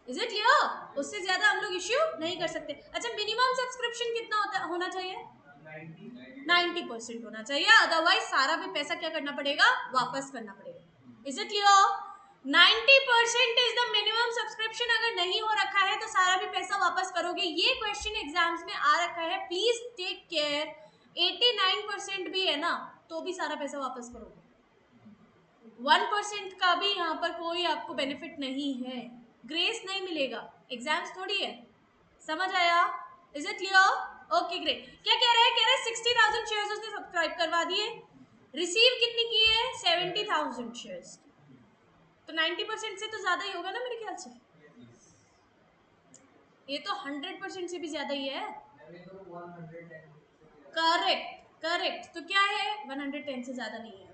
A: Is it clear? उससे ज्यादा हम लोग इश्यू नहीं कर सकते। अच्छा, मिनिमम सब्सक्रिप्शन कितना होना चाहिए, 90% होना चाहिए, अदरवाइज सारा भी पैसा क्या करना पड़ेगा, वापस करना पड़ेगा। Is it clear? 90% is the minimum subscription, अगर नहीं हो रखा है तो सारा भी पैसा वापस करोगे, ये क्वेश्चन एग्जाम्स में आ रखा है, प्लीज टेक केयर। 89% भी है ना तो भी सारा पैसा वापस करोगे, 1% का भी यहाँ पर कोई आपको बेनिफिट नहीं है, ग्रेस नहीं मिलेगा, एग्जाम्स थोड़ी है, समझ आया? Is it clear? Okay great. क्या कह रहे हैं, कह रहे हैं 60,000 शेयर्स उसने सब्सक्राइब करवा दिए, रिसीव कितनी की है, 70,000 शेयर्स, तो 90% से तो ज्यादा ही होगा ना मेरे ख्याल से, ये तो 100% से भी ज्यादा ही है, करेक्ट करेक्ट, तो क्या है 110 से ज्यादा नहीं है,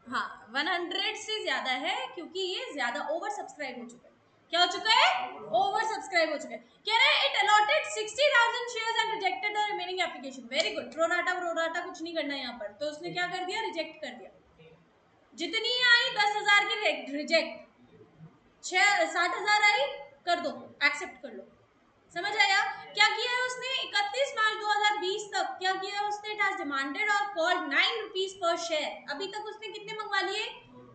A: हाँ 100 से ज्यादा है, क्योंकि ये ज्यादा ओवर सब्सक्राइब हो चुका है, क्या हो चुका है, ओवर सब्सक्राइब हो चुका है। कह रहे हैं it allotted 60,000 shares and rejected the remaining application, very good, pro rata कुछ नहीं करना है यहाँ पर, तो उसने क्या कर दिया, रिजेक्ट कर दिया, जितनी आई 10,000 की रिजेक्ट, 60,000 आई कर दो, एक्सेप्ट कर लो, समझ आया? क्या किया है उसने, 31 मार्च 2020 तक क्या किया है उसने, इट हैज डिमांडेड और कॉल्ड 9 रुपीज पर शेयर, अभी तक उसने कितने मंगवा लिए,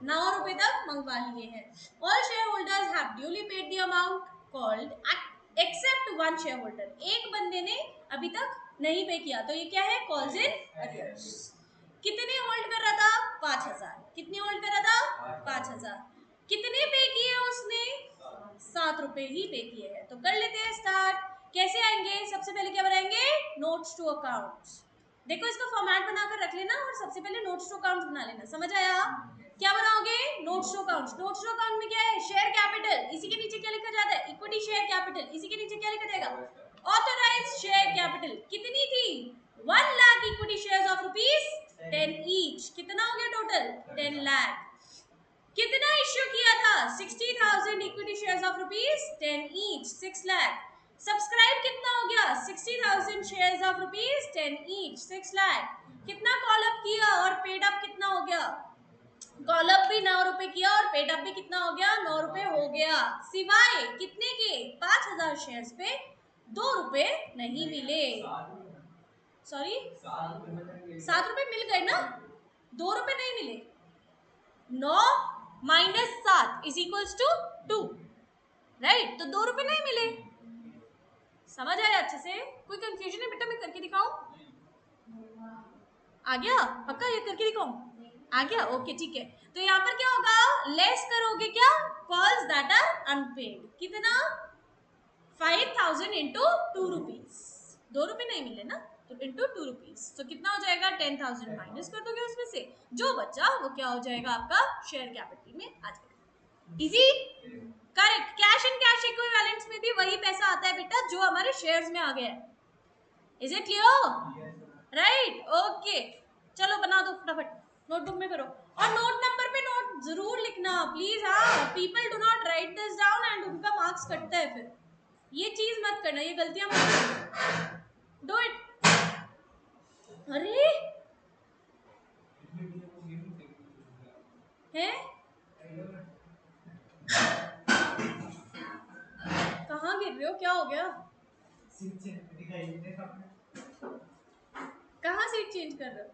A: 9 रुपए तक मंगवा लिए हैं। All share holders have duly paid the amount called except one share holder, एक बंदे ने अभी तक नहीं पे किया, तो ये क्या है, कॉल्स इन अरियर्स। कितने होल्ड कर रहा था, 5,000, कितने होल्ड कर रहा था, 5,000, कितने पे किए उसने, 7 रुपए ही पे किए हैं, तो कर लेते हैं स्टार्ट। कैसे आएंगे, सबसे पहले क्या बनाएंगे, नोट्स टू अकाउंट्स, देखो इसका फॉर्मेट बनाकर रख लेना और सबसे पहले नोट्स टू अकाउंट्स बना लेना, समझ आया? क्या बनाओगे, notes to accounts, notes to account में क्या है, शेयर कैपिटल, इसी के नीचे क्या लिखा जाता है, इक्विटी शेयर कैपिटल, इसी के नीचे क्या लिखा जाएगा, ऑथराइज्ड शेयर कैपिटल, कितनी थी, 1 lakh equity shares of ₹10 each, कितना हो गया टोटल, 10 लाख, कितना इश्यू किया था, 60,000 equity shares of ₹10 each, 6 lakh, subscribe कितना हो गया, 60,000 शेयर्स ऑफ ₹10 ईच, 6 लाख, कितना कॉल अप किया और पेड अप कितना हो गया, कॉल अप भी 9 रुपए किया और पेड अप भी कितना हो गया, 9 रुपए हो गया, सिवाय कितने के, 5,000 शेयर्स पे 2 रुपए नहीं मिले, सॉरी 7 रुपए मिल गए ना, 2 रुपए नहीं मिले, 9 minus 7 is equals to 2, right, तो 2 रुपए नहीं मिले, समझ आया अच्छे से? कोई कंफ्यूजन है बेटा, मैं करके दिखाऊं, आ गया पक्का, ये करके दिखाऊं, आ गया, ओके ठीक है। तो यहाँ पर क्या होगा, लेस करोगे क्या, कॉल्स दैट आर अनपेड, कितना, 5,000 इंटू 2 रुपीज, 2 रुपए नहीं मिले ना, तो इंटू 2 रुपीज, तो कितना हो जाएगा, 10,000 माइनस कर दोगे उसमें से, जो बचा वो क्या हो जाएगा, आपका शेयर कैपिटल में आ जाएगा, easy, correct. Cash and cash equivalents में भी वही पैसा आता है बेटा जो हमारे शेयर्स में आ गया है, is it clear, right, okay, चलो बना दो फटाफट, नोटबुक में करो, और नोट नंबर पे नोट जरूर लिखना प्लीज, हाँ, people do not right this down and उनका मार्क्स कटता है, फिर ये चीज मत करना, ये गलतियां मत करना, डू इट, अरे है, कहाँ गिर रहे हो, क्या हो गया, कहाँ सीट चेंज कर रहे हो,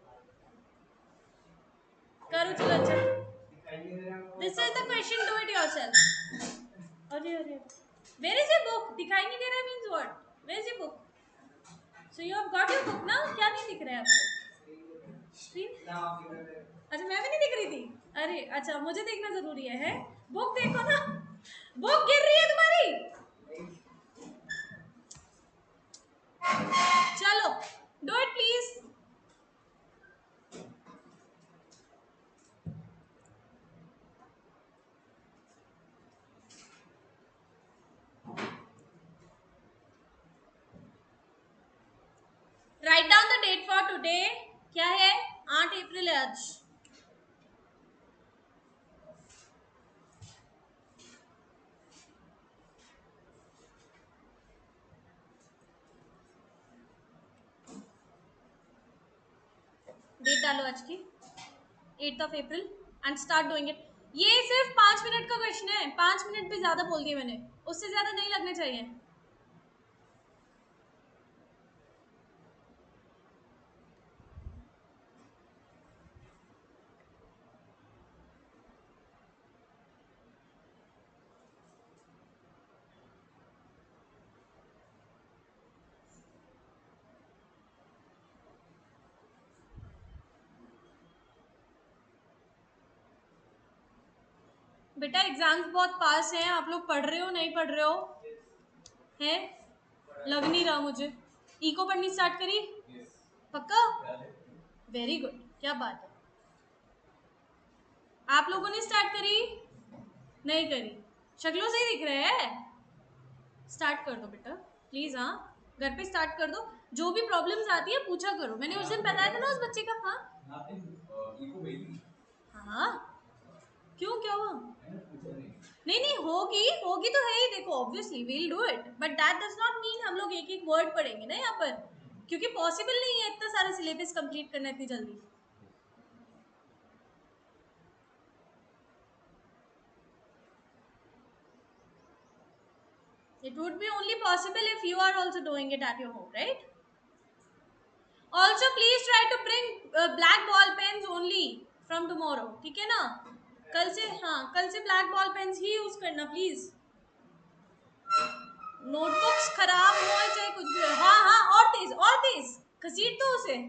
A: करो चलो, अच्छा, this is the question, do it yourself, अरे अरे वेयर इज योर बुक? दिखाई नहीं दे रहा है means what? Where is your book? So you have got your book ना? क्या नहीं दिख रहा है आपको स्क्रीन? अच्छा मैं भी नहीं दिख रही थी। अरे अच्छा मुझे देखना जरूरी है? बुक देखो ना, बुक गिर रही है तुम्हारी। चलो do it please. Write down the date for today. क्या है? 8 अप्रैल है आज। डेट डालो आज की, 8 अप्रैल, एंड स्टार्ट डूइंग इट। ये सिर्फ 5 मिनट का क्वेश्चन है, 5 मिनट भी ज्यादा बोल दिया मैंने, उससे ज्यादा नहीं लगने चाहिए। बेटा एग्जाम्स बहुत पास हैं, आप लोग पढ़ रहे हो नहीं पढ़ रहे हो? है? लग नहीं रहा मुझे। इको पढ़नी स्टार्ट करी? पक्का? वेरी गुड, क्या बात है। आप लोगों ने स्टार्ट करी? नहीं करी? शक्लों से ही दिख रहे हैं। स्टार्ट कर दो बेटा प्लीज। हाँ घर पे स्टार्ट कर दो, जो भी प्रॉब्लम्स आती है पूछा करो। मैंने उस दिन बताया था ना उस बच्चे का। हाँ हाँ क्यों, क्या हुआ? नहीं नहीं होगी, होगी तो है ही। देखो obviously we'll do it, but that does not mean हम लोग एक एक वर्ड पढ़ेंगे ना यहाँ पर, क्योंकि पॉसिबल नहीं है इतना सारा सिलेबस कंप्लीट करना इतनी जल्दी। It would be only possible if you are also doing it at your home, right? Also, please try to bring black ball pens only from tomorrow. ठीक है ना? कल से, हाँ कल से ब्लैक बॉल पेन्स ही यूज करना प्लीज। नोटबुक्स खराब हो चाहे कुछ भी हो। हाँ हाँ और तेज घसीट दो उसे।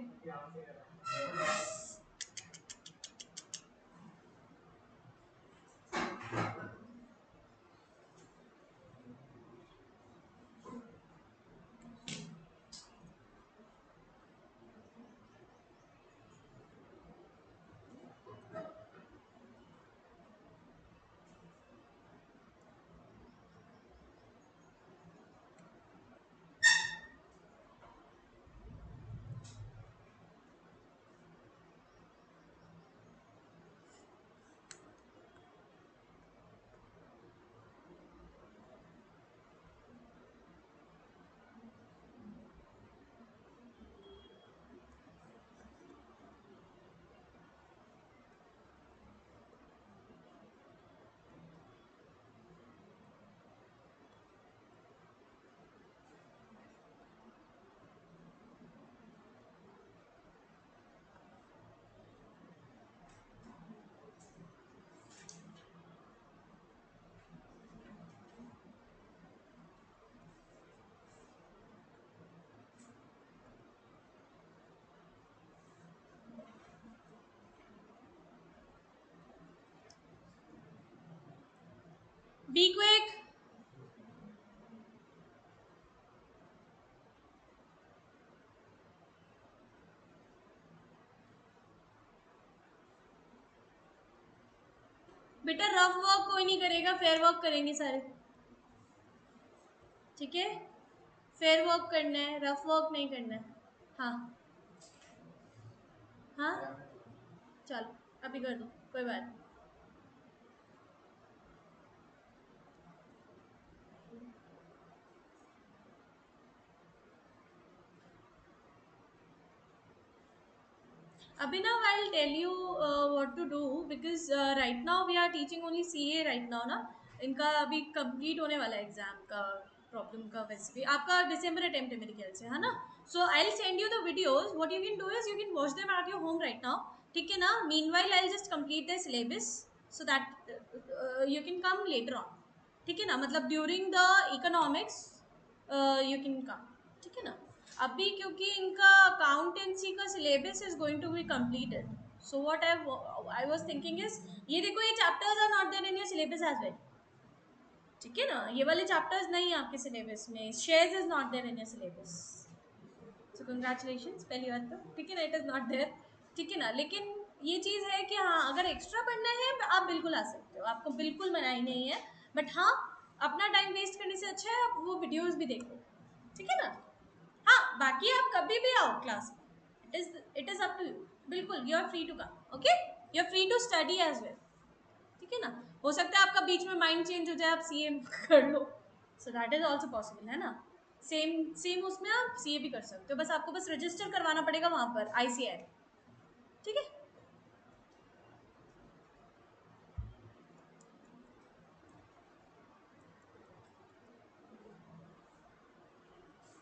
A: B quick. बेटा रफ वर्क कोई नहीं करेगा, फेयर वर्क करेंगे सारे। ठीक है, फेयर वर्क करना है, रफ वर्क नहीं करना है। हाँ हाँ चलो अभी कर दो, कोई बात नहीं। Abhinav, I'll tell you what to do because right now we are teaching only CA right now ना। इनका अभी कंप्लीट होने वाला है एग्जाम का, प्रॉब्लम का वैसे भी। आपका दिसंबर अटेम्प्ट है मेरे ख्याल से, है ना? So I will send you the videos, what you can do is you can watch them at your home right now. ठीक है ना? Meanwhile I will just complete the syllabus so that you can come later on. ठीक है ना, मतलब during the economics you can come, ठीक है ना। अभी क्योंकि इनका अकाउंटेंसी का syllabus is going to be completed, so what I was thinking is, ये देखो ये chapters are not there in your syllabus as well, ठीक है ना, ये वाले चैप्टर्स नहीं है आपके सिलेबस में, shares is not there in your syllabus, so congratulations पहली बात तो, ठीक है ना, इट इज नॉट देयर, ठीक है ना। लेकिन ये चीज़ है कि हाँ अगर एक्स्ट्रा पढ़ना है आप बिल्कुल आ सकते हो, आपको बिल्कुल मनाही नहीं है, बट हाँ अपना टाइम वेस्ट करने से अच्छा है आप वो वीडियोस भी देखो, ठीक है ना। हाँ बाकी आप कभी भी आओ क्लास में, it is up to you, बिल्कुल you are free to come, okay, you are free to study as well, ठीक है ना। हो सकता है आपका बीच में माइंड चेंज हो जाए, आप सीए कर लो, so that is also possible, है ना। सेम सेम उसमें आप सीए भी कर सकते हो, बस आपको बस रजिस्टर करवाना पड़ेगा वहां पर आईसीआई, ठीक है।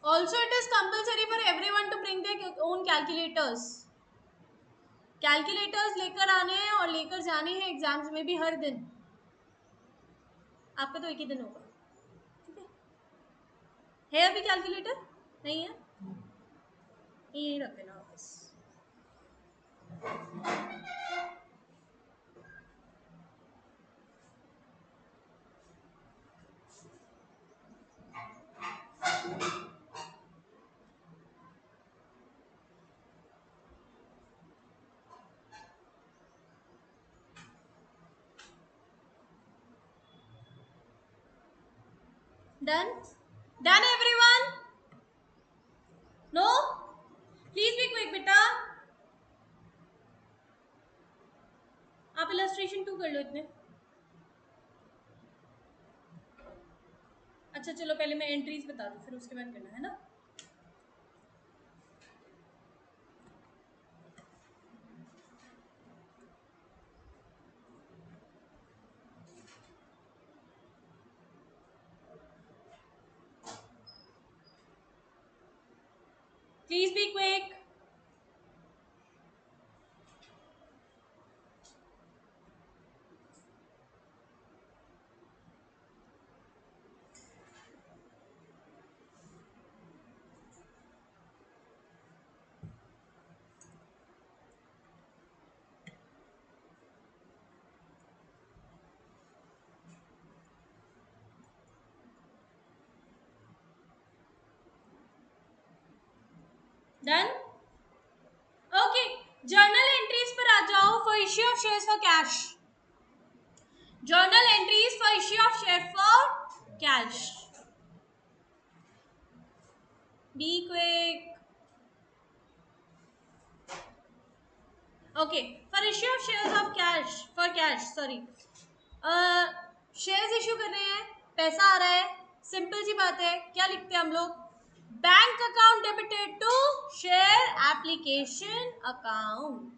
A: Also, it is compulsory for everyone to bring their own calculators. Calculators लेकर आने हैं और लेकर जाने हैं एग्जाम्स में भी हर दिन, आपका तो एक ही दिन होगा, ठीक है अभी कैलकुलेटर नहीं है, यही रख देना वापस। Done done everyone, no please be quick बेटा, आप इलस्ट्रेशन 2 कर लो इतने। अच्छा चलो पहले मैं एंट्रीज बता दूं फिर उसके बाद करना है ना। Please be quick. Done okay, journal entries पर आ जाओ for issue of shares for cash, journal entries for issue of share for cash, be quick. Okay for issue of shares of cash for cash, sorry shares issue कर रहे हैं, पैसा आ रहा है, simple सी बात है, क्या लिखते हैं हम लोग, bank account debited to share application account,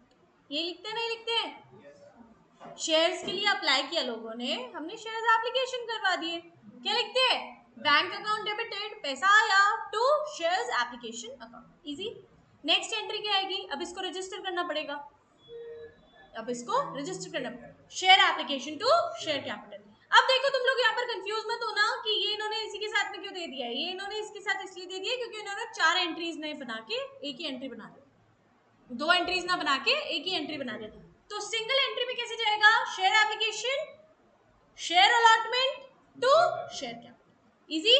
A: ये लिखते नहीं लिखते हैं, शेयर्स के लिए अप्लाई किया लोगों ने, हमने शेयर्स एप्लीकेशन करवा दिए, क्या लिखते हैं, बैंक अकाउंट डेबिटेड, पैसा आया to shares application account, easy. Next entry क्या आएगी, अब इसको रजिस्टर करना पड़ेगा, अब इसको रजिस्टर करना पड़ेगा, share application to share capital. अब देखो तुम लोग यहाँ पर कंफ्यूज मत होना कि ये इन्होंने इसी के साथ में क्यों दे दिया है, ये इन्होंने इसके साथ इसलिए दे दिया क्योंकि इन्होंने 4 एंट्रीज नहीं बना के एक ही एंट्री बना दी, 2 एंट्रीज ना बना के एक ही एंट्री बना दी, तो सिंगल एंट्री में कैसे जाएगा, share application, share allotment to share capital, easy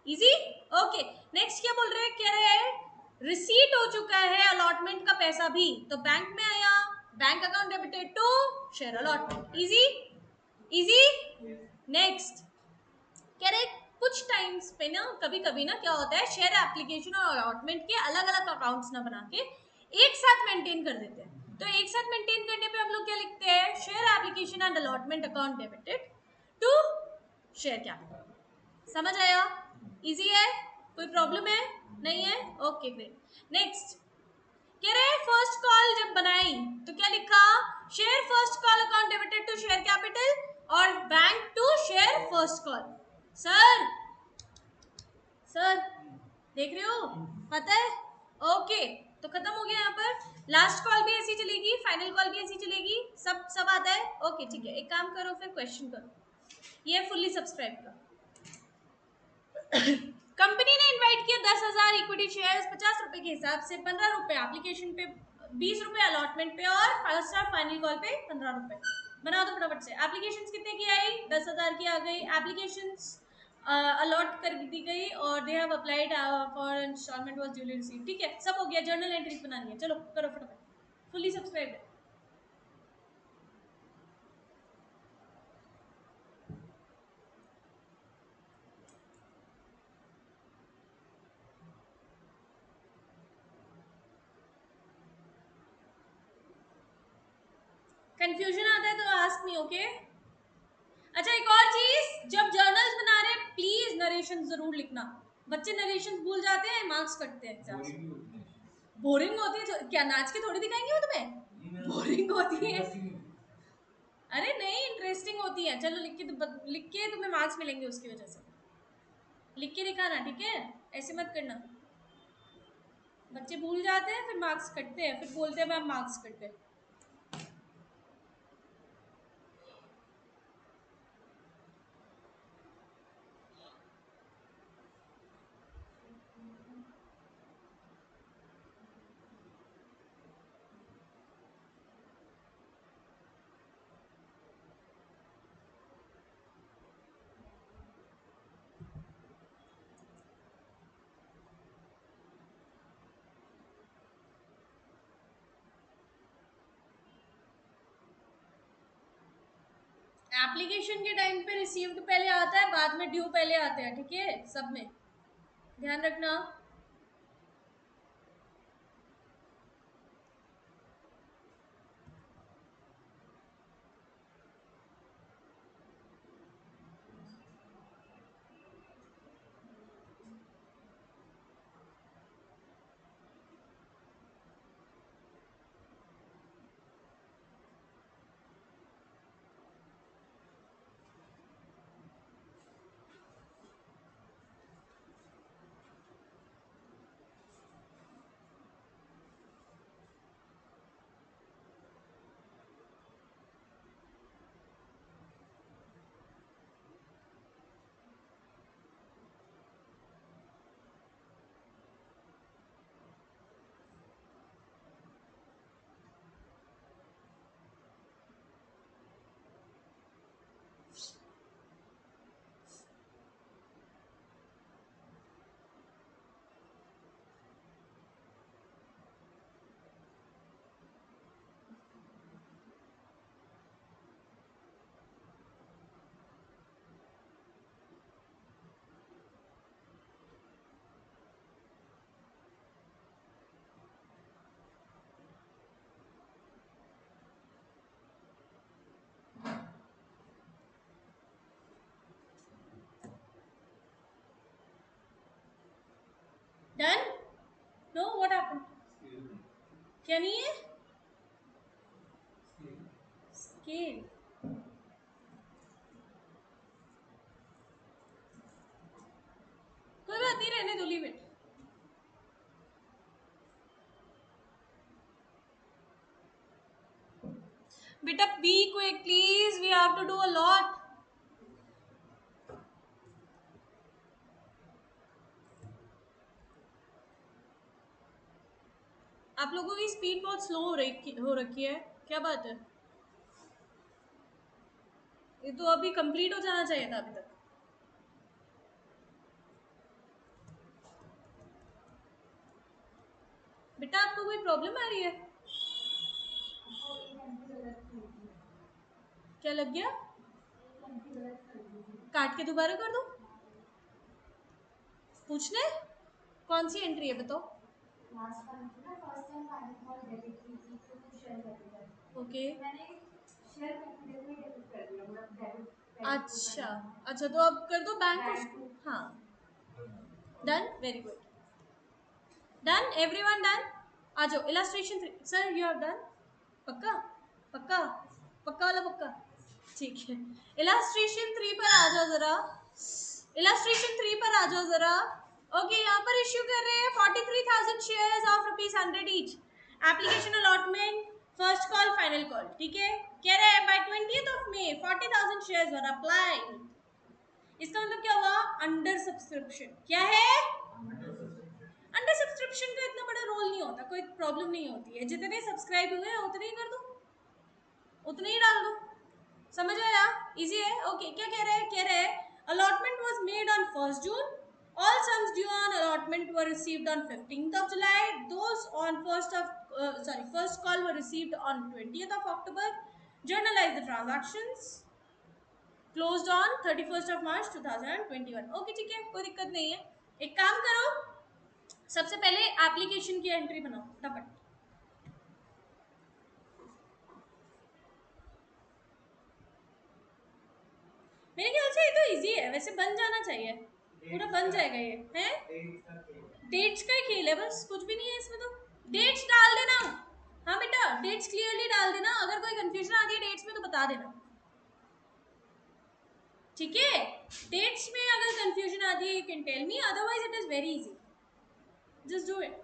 A: easy. Okay next क्या बोल रहे हैं, कह रहे हैं रिसीट हो चुका है अलॉटमेंट का पैसा भी, तो बैंक में आया, bank account debited to share allotment, easy easy. Next कह रहे कुछ टाइम्स पे ना कभी कभी ना क्या होता है, शेयर एप्लीकेशन और अलॉटमेंट के अलग अलग अकाउंट्स ना बना के एक साथ मेंटेन कर देते हैं, तो एक साथ मेंटेन करने पे हम लोग क्या लिखते हैं, share application and allotment account debited to share capital, समझ आया, इजी है, कोई प्रॉब्लम है नहीं है, ओके ग्रेट। नेक्स्ट कह रहे हैं फर्स्ट कॉल जब बनाई तो क्या लिखा, share first call account debited to share capital और bank to share first call, sir sir देख रहे हो, पता है, ओके तो खत्म हो गया यहाँ पर, लास्ट कॉल भी ऐसी चलेगी, फाइनल कॉल भी ऐसी चलेगी, सब सब आता है, ओके ठीक है, एक काम करो फिर क्वेश्चन करो, ये फुल्ली सब्सक्राइब का। कंपनी ने इनवाइट किया 10,000 इक्विटी शेयर्स 50 रुपए के हिसाब से, 15 रुपए एप्लीकेशन पे, 20 रुपए अलॉटमेंट पे और फर्स्ट और फाइनल कॉल पे 15 रुपए। बना दो फटाफट से। एप्लीकेशंस कितने की आई? 10,000 की आ गई। एप्लीकेशंस अलॉट कर दी गई और they have applied for instalment was duly received. ठीक है, सब हो गया। जर्नल एंट्रीज बनानी है, चलो करो फटाफट। फुल्ली सब्सक्राइब है। कंफ्यूजन आता है तो आस्क मी, ओके? अच्छा, एक और चीज, जब जर्नल्स बना रहे हैं प्लीज नरेशन जरूर लिखना। बच्चे नरेशन भूल जाते हैं, मार्क्स कटते हैं एग्जाम्स में। बोरिंग होती है तो क्या नाच के थोड़ी दिखाएंगे वो तुम्हें? बोरिंग होती है। अरे नहीं, इंटरेस्टिंग होती है। चलो लिख के तुम्हें मार्क्स मिलेंगे उसकी वजह से। लिख के दिखाना, ठीक है? ऐसे मत करना। बच्चे भूल जाते हैं, फिर मार्क्स कटते हैं, फिर बोलते हैं मैम मार्क्स कट गए। एप्लीकेशन के टाइम पे रिसीव्ड पहले आता है, बाद में ड्यू पहले आते हैं, ठीक है? सब में ध्यान रखना। डन? No, what happened? क्या नहीं है? स्केल? कोई बात नहीं, रहने दो, लीव इट। बेटा be quick please, we have to do a lot. आप लोगों की स्पीड बहुत स्लो हो रखी है, क्या बात है? ये तो अभी कंप्लीट हो जाना चाहिए था अभी तक। बेटा आपको कोई प्रॉब्लम आ रही है? क्या लग गया? काट के दोबारा कर दो? पूछने कौन सी एंट्री है बताओ? ओके, अच्छा अच्छा, तो अब कर दो बैंक उसको। हाँ, done, very good, done, everyone done. आ जाओ illustration 3। Sir you have done? पक्का? पक्का? पक्का वाला पक्का? ठीक है, इलस्ट्रेशन 3 पर आ जाओ जरा। इलस्ट्रेशन 3 पर आ जाओ जरा। ओके, यहाँ पर इश्यू कर रहे हैं 43,000 shares of ₹100 each. Application allotment first call final call, ठीक है। कह रहे हैं by 20th of May 40,000 shares were applied. इसका मतलब क्या हुआ? Under subscription. क्या है? अंडर सब्सक्रिप्शन का इतना बड़ा रोल नहीं होता, कोई प्रॉब्लम नहीं होती है। जितने सब्सक्राइब हुए उतने ही कर दो, उतने ही डाल दो। समझ आया? इजी है। ओके, क्या कह रहे हैं? कह रहे हैं allotment was made on 1st June, all sums due on allotment were received on 15th of July, those on first call were received on 20th of October, journalize the transactions, closed on 31st of March 2021। Okay ठीक है, कोई दिक्कत नहीं है। एक काम करो, सबसे पहले एप्लीकेशन की एंट्री बनाओ फटाफट। मेरे ख्याल से ये तो इजी है, वैसे बन जाना चाहिए, पूरा बन जाएगा ये। है डेट्स का खेल है बस, कुछ भी नहीं है इसमें तो। डेट्स डाल देना। हाँ बेटा, डेट्स क्लियरली डाल देना। अगर कोई कंफ्यूजन आती है डेट्स में तो बता देना, ठीक है। डेट्स में अगर कंफ्यूजन आती है you can tell me, otherwise it is very easy, just do it.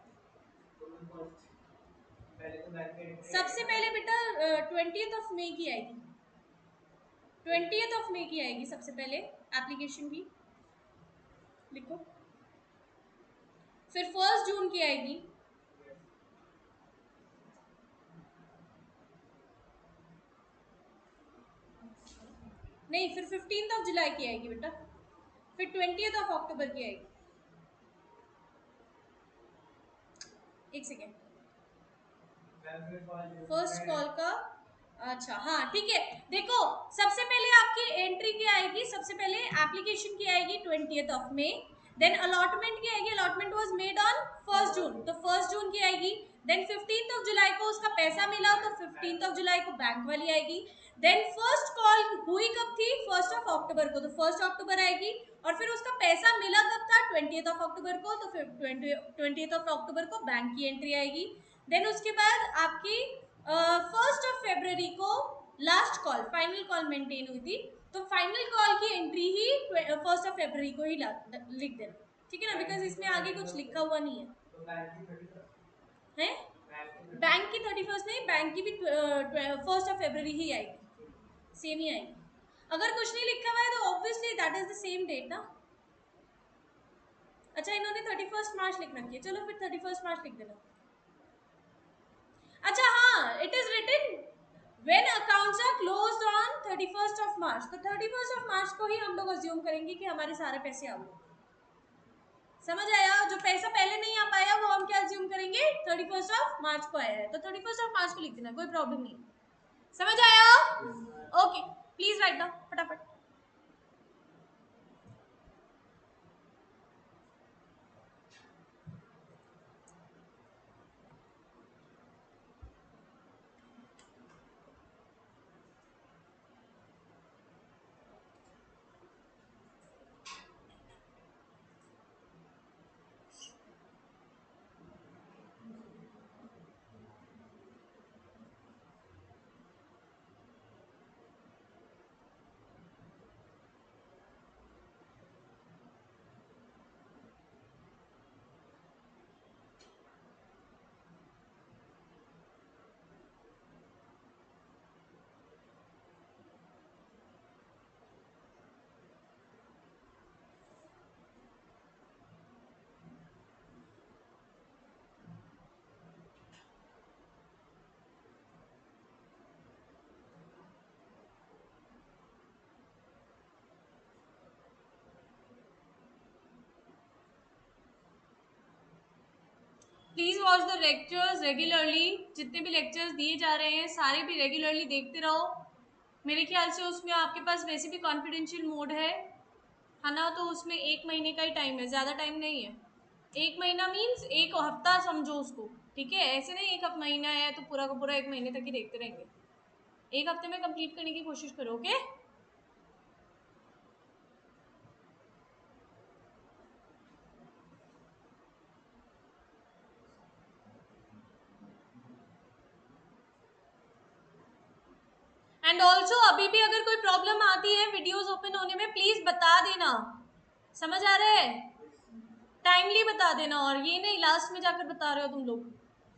A: सबसे पहले बेटा 20th ऑफ मे की आएगी, 20th ऑफ मे की आएगी सबसे पहले एप्लीकेशन की, लिखो। फिर 1st जून की आएगी, नहीं फिर 15th ऑफ जुलाई की आएगी बेटा, फिर 20th ऑफ अक्टूबर की आएगी। एक सेकेंड, फर्स्ट कॉल का, अच्छा हाँ ठीक है। देखो सबसे पहले आपकी एंट्री की आएगी, सबसे पहले एप्लीकेशन की आएगी 20th of may, then allotment की आएगी, allotment was made on 1st जून, तो 1st जून की आएगी। देन 15th ऑफ जुलाई को उसका पैसा मिला तो 15th ऑफ जुलाई को बैंक वाली आएगी। देन फर्स्ट कॉल हुई कब थी? 1st ऑफ अक्टूबर को, तो 1st अक्टूबर आएगी। और फिर उसका पैसा मिला कब था? 20th ऑफ अक्टूबर को, तो फिर 20th ऑफ अक्टूबर को बैंक की एंट्री आएगी। देन उसके बाद आपकी 1st ऑफ February को last call final call maintain हुई थी, तो फाइनल कॉल की entry he 1st of February को ही लिख देना, ठीक है ना, बिकॉज इसमें आगे कुछ लिखा हुआ नहीं है। है बैंक की 31st नहीं, बैंक की भी 1st ऑफ February ही आएगी, सेम ही आएगी। अगर कुछ नहीं लिखा हुआ है तो obviously that is the same date ना। अच्छा इन्होंने 31st मार्च लिख रखी है, चलो फिर 31st मार्च लिख देना। अच्छा हाँ, it is written when accounts are closed on 31st of March, तो 31st ऑफ मार्च को ही हम लोग अज्यूम करेंगे कि हमारे सारे पैसे आ गए। समझ आया? जो पैसा पहले नहीं आ पाया वो हम क्या अज्यूम करेंगे? 31st ऑफ मार्च को आया है, तो 31st ऑफ मार्च को लिख देना, कोई प्रॉब्लम नहीं। समझ आया? ओके, प्लीज राइट डाउन फटाफट। Please watch the lectures regularly, जितने भी लेक्चर्स दिए जा रहे हैं सारे भी रेगुलरली देखते रहो। मेरे ख्याल से उसमें आपके पास वैसे भी कॉन्फिडेंशियल मोड है ना, तो उसमें 1 महीने का ही टाइम है, ज़्यादा टाइम नहीं है। 1 महीना मीन्स 1 हफ्ता समझो उसको, ठीक है। ऐसे नहीं 1 महीना है तो पूरा का पूरा 1 महीने तक ही देखते रहेंगे, 1 हफ्ते में कंप्लीट करने की कोशिश करो, ओके। एंड ऑल्सो अभी भी अगर कोई प्रॉब्लम आती है वीडियोस ओपन होने में प्लीज बता देना, समझ आ रहा है? टाइमली बता देना, और ये नहीं लास्ट में जाकर बता रहे हो तुम लोग,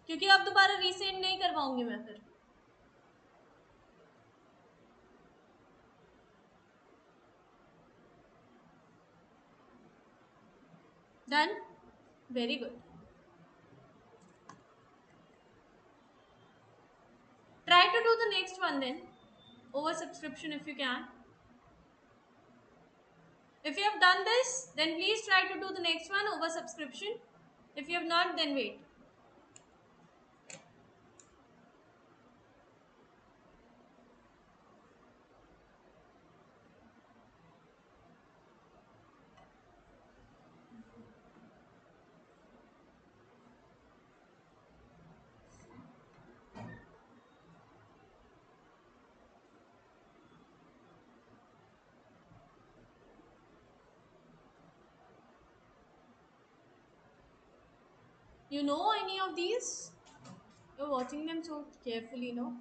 A: क्योंकि अब दोबारा रीसेंड नहीं करवाऊंगी मैं फिर। Done? Very good. Try to do the next one then. Oversubscription if you can. If you have done this, then please try to do the next one, oversubscription. If you have not, then wait. You know any of these? You're watching them so carefully, no?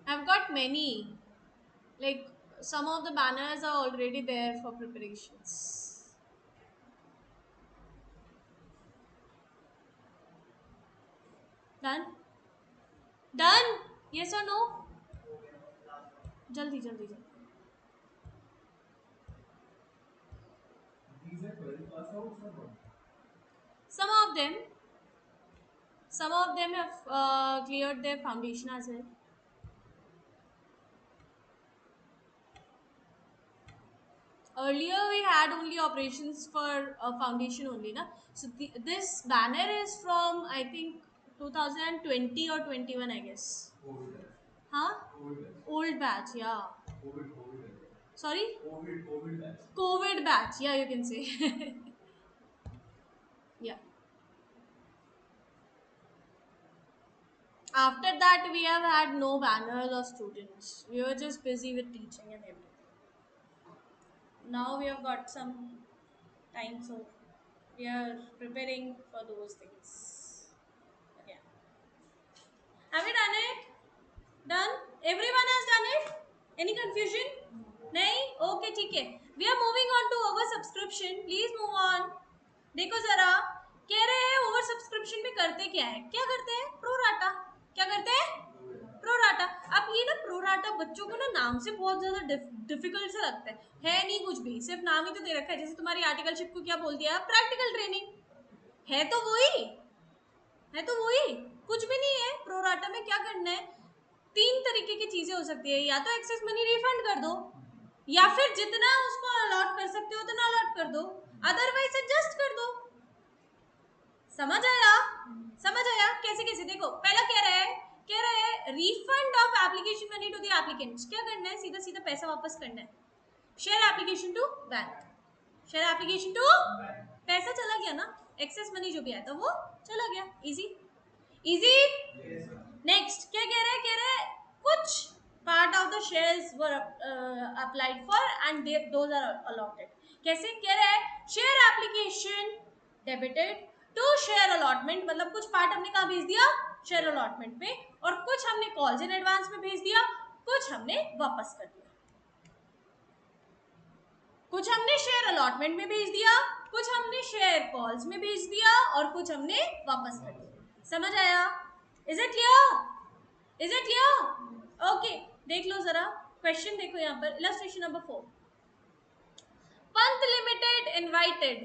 A: I've got many. Like some of the banners are already there for preparations. Done? Done? Yes or no? Jaldi, jaldi, jaldi. Some of them, some of them have cleared their foundation as well. Earlier we had only operations for foundation only, na. So this banner is from I think 2020 or 21, I guess. Huh? Old batch, yeah. Sorry? COVID batch, yeah, you can say. Yeah. After that, we have had no banners or students. We were just busy with teaching and everything. Now we have got some time, so we are preparing for those things. Okay. Have you done it? Done? Everyone has done it? Any confusion? नहीं? Okay, ठीक है. We are moving on to over subscription. Please move on. देखो जरा, कह रहे हैं over subscription में करते क्या है? क्या करते हैं? Pro rata. क्या करते हैं? Pro rata. अब ये ना प्रो राटा बच्चों को ना नाम से बहुत ज्यादा डिफिकल्ट सा लगता है नहीं कुछ भी, सिर्फ नाम ही तो दे रखा है. जैसे तुम्हारी आर्टिकलशिप को क्या बोल दिया? Practical training. है तो वही, है तो वही, कुछ भी नहीं है. प्रो राटा में क्या करना है? तीन तरीके की चीजें हो सकती है. या तो एक्सेस मनी रिफंड कर दो, या फिर जितना उसको अलॉट कर सकते हो उतना अलॉट कर दो, अदरवाइज एडजस्ट कर दो. समझ आया? समझ आया? कैसे कैसे? देखो पहला कह रहा है refund of application money to the applicants. क्या करना है? सीधा सीधा पैसा वापस करना है. Share application to bank. Share application to पैसा चला गया ना. एक्सेस मनी जो भी आया था वो चला गया. Easy easy. नेक्स्ट क्या कह रहे हैं? कह रहे हैं कुछ part of the shares were applied for and those are allotted. कैसे? कह रहे हैं share application debited to share allotment. मतलब कुछ पार्ट हमने कहाँ भेज दिया? शेयर अलॉटमेंट में. और कुछ हमने कॉल्स इन एडवांस में भेज दिया, कुछ हमने वापस कर दिया. कुछ हमने शेयर अलॉटमेंट में भेज दिया, कुछ हमने शेयर कॉल्स में भेज दिया और कुछ हमने वापस कर दिया. समझ आया? Is it clear? Is it clear? Okay, देख लो जरा क्वेश्चन. देखो यहाँ पर illustration number 4. Panth Limited invited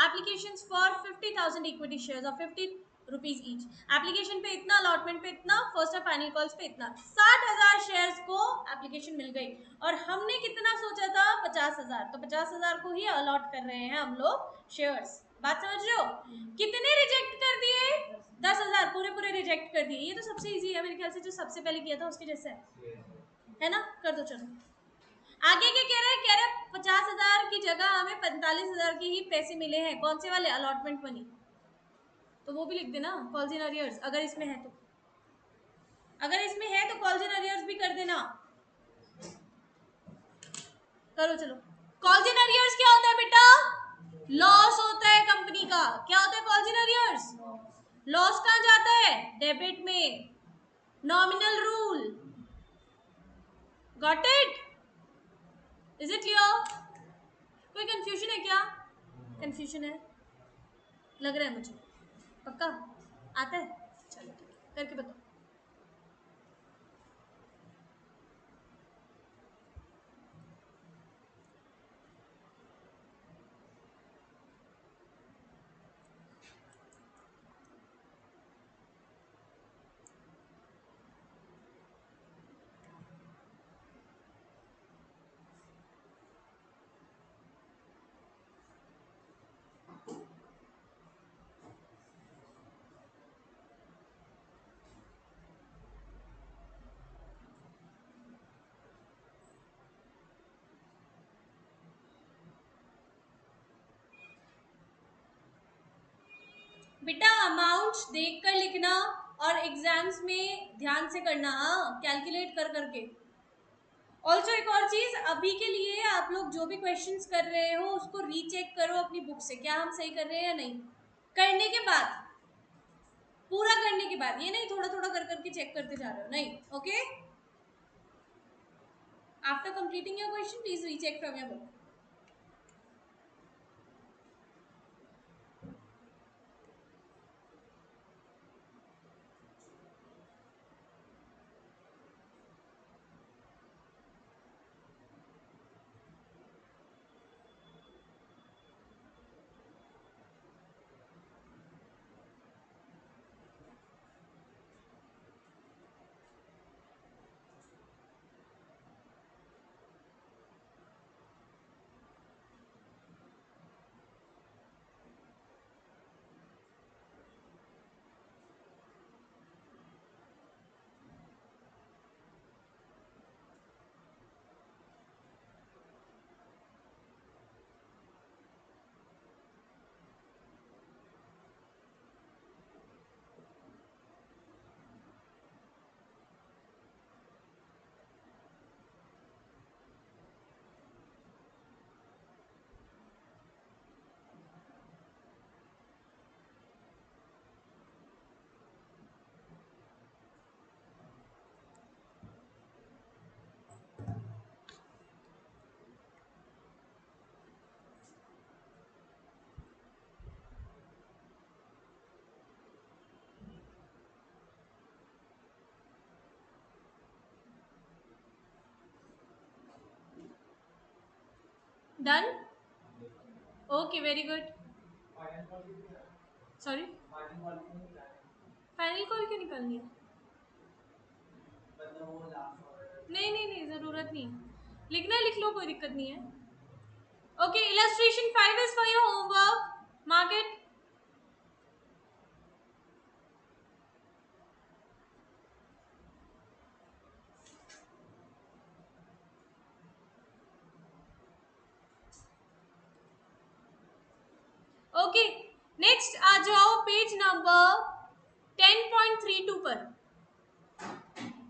A: applications for 50,000 equity shares of 50 rupees each. Application पे इतना, अलॉटमेंट पे इतना, फर्स्ट और फाइनल कॉल्स पे इतना. 60,000 शेयर्स को एप्लीकेशन मिल गई और हमने कितना सोचा था? 50,000. तो 50,000 को ही अलॉट कर रहे हैं हम लोग शेयर्स. बात समझ रहे हो? कितने रिजेक्ट कर दिए? 10,000 पूरे पूरे रिजेक्ट कर दिए. ये तो सबसे इजी है मेरे ख्याल से, जो सबसे पहले किया था उसके जैसे है ना. कर दो. चलो आगे क्या कह रहे हैं? कह रहे हैं 50,000 की जगह हमें 45,000 के ही पैसे मिले हैं. कौन से वाले? Allotment money. तो वो भी लिख देना, कॉल्स इन अरियर्स. अगर इसमें है तो, अगर इसमें है तो कॉल्स इन अरियर्स भी कर देना. करो चलो. कॉल्स इन अरियर्स क्या होता है बेटा? लॉस होता है कंपनी का. क्या होता है कॉल्स इन अरियर्स? लॉस कहाँ जाता है? डेबिट में. Nominal rule. Got it? Is it clear? कोई कंफ्यूजन है क्या? कंफ्यूजन है लग रहा है मुझे. पक्का आता है? चलो ठीक है, करके बताओ. बेटा अमाउंट देख कर लिखना और एग्जाम्स में ध्यान से करना, हाँ कैलकुलेट कर करके। ऑल्सो एक और चीज, अभी के लिए आप लोग जो भी क्वेश्चंस कर रहे हो उसको रीचेक करो अपनी बुक से, क्या हम सही कर रहे हैं या नहीं। करने के बाद, पूरा करने के बाद, ये नहीं थोड़ा थोड़ा कर करके चेक करते जा रहे हो, नहीं। Okay, after completing your question please recheck from your book. Done, okay very good. Sorry, final call क्यों निकालनी है? नहीं नहीं नहीं, जरूरत नहीं है, लिखना लिख लो, कोई दिक्कत नहीं है। Okay, illustration 5 is for your homework, mark it। Okay, next आ जाओ पेज नंबर 10.32 पर।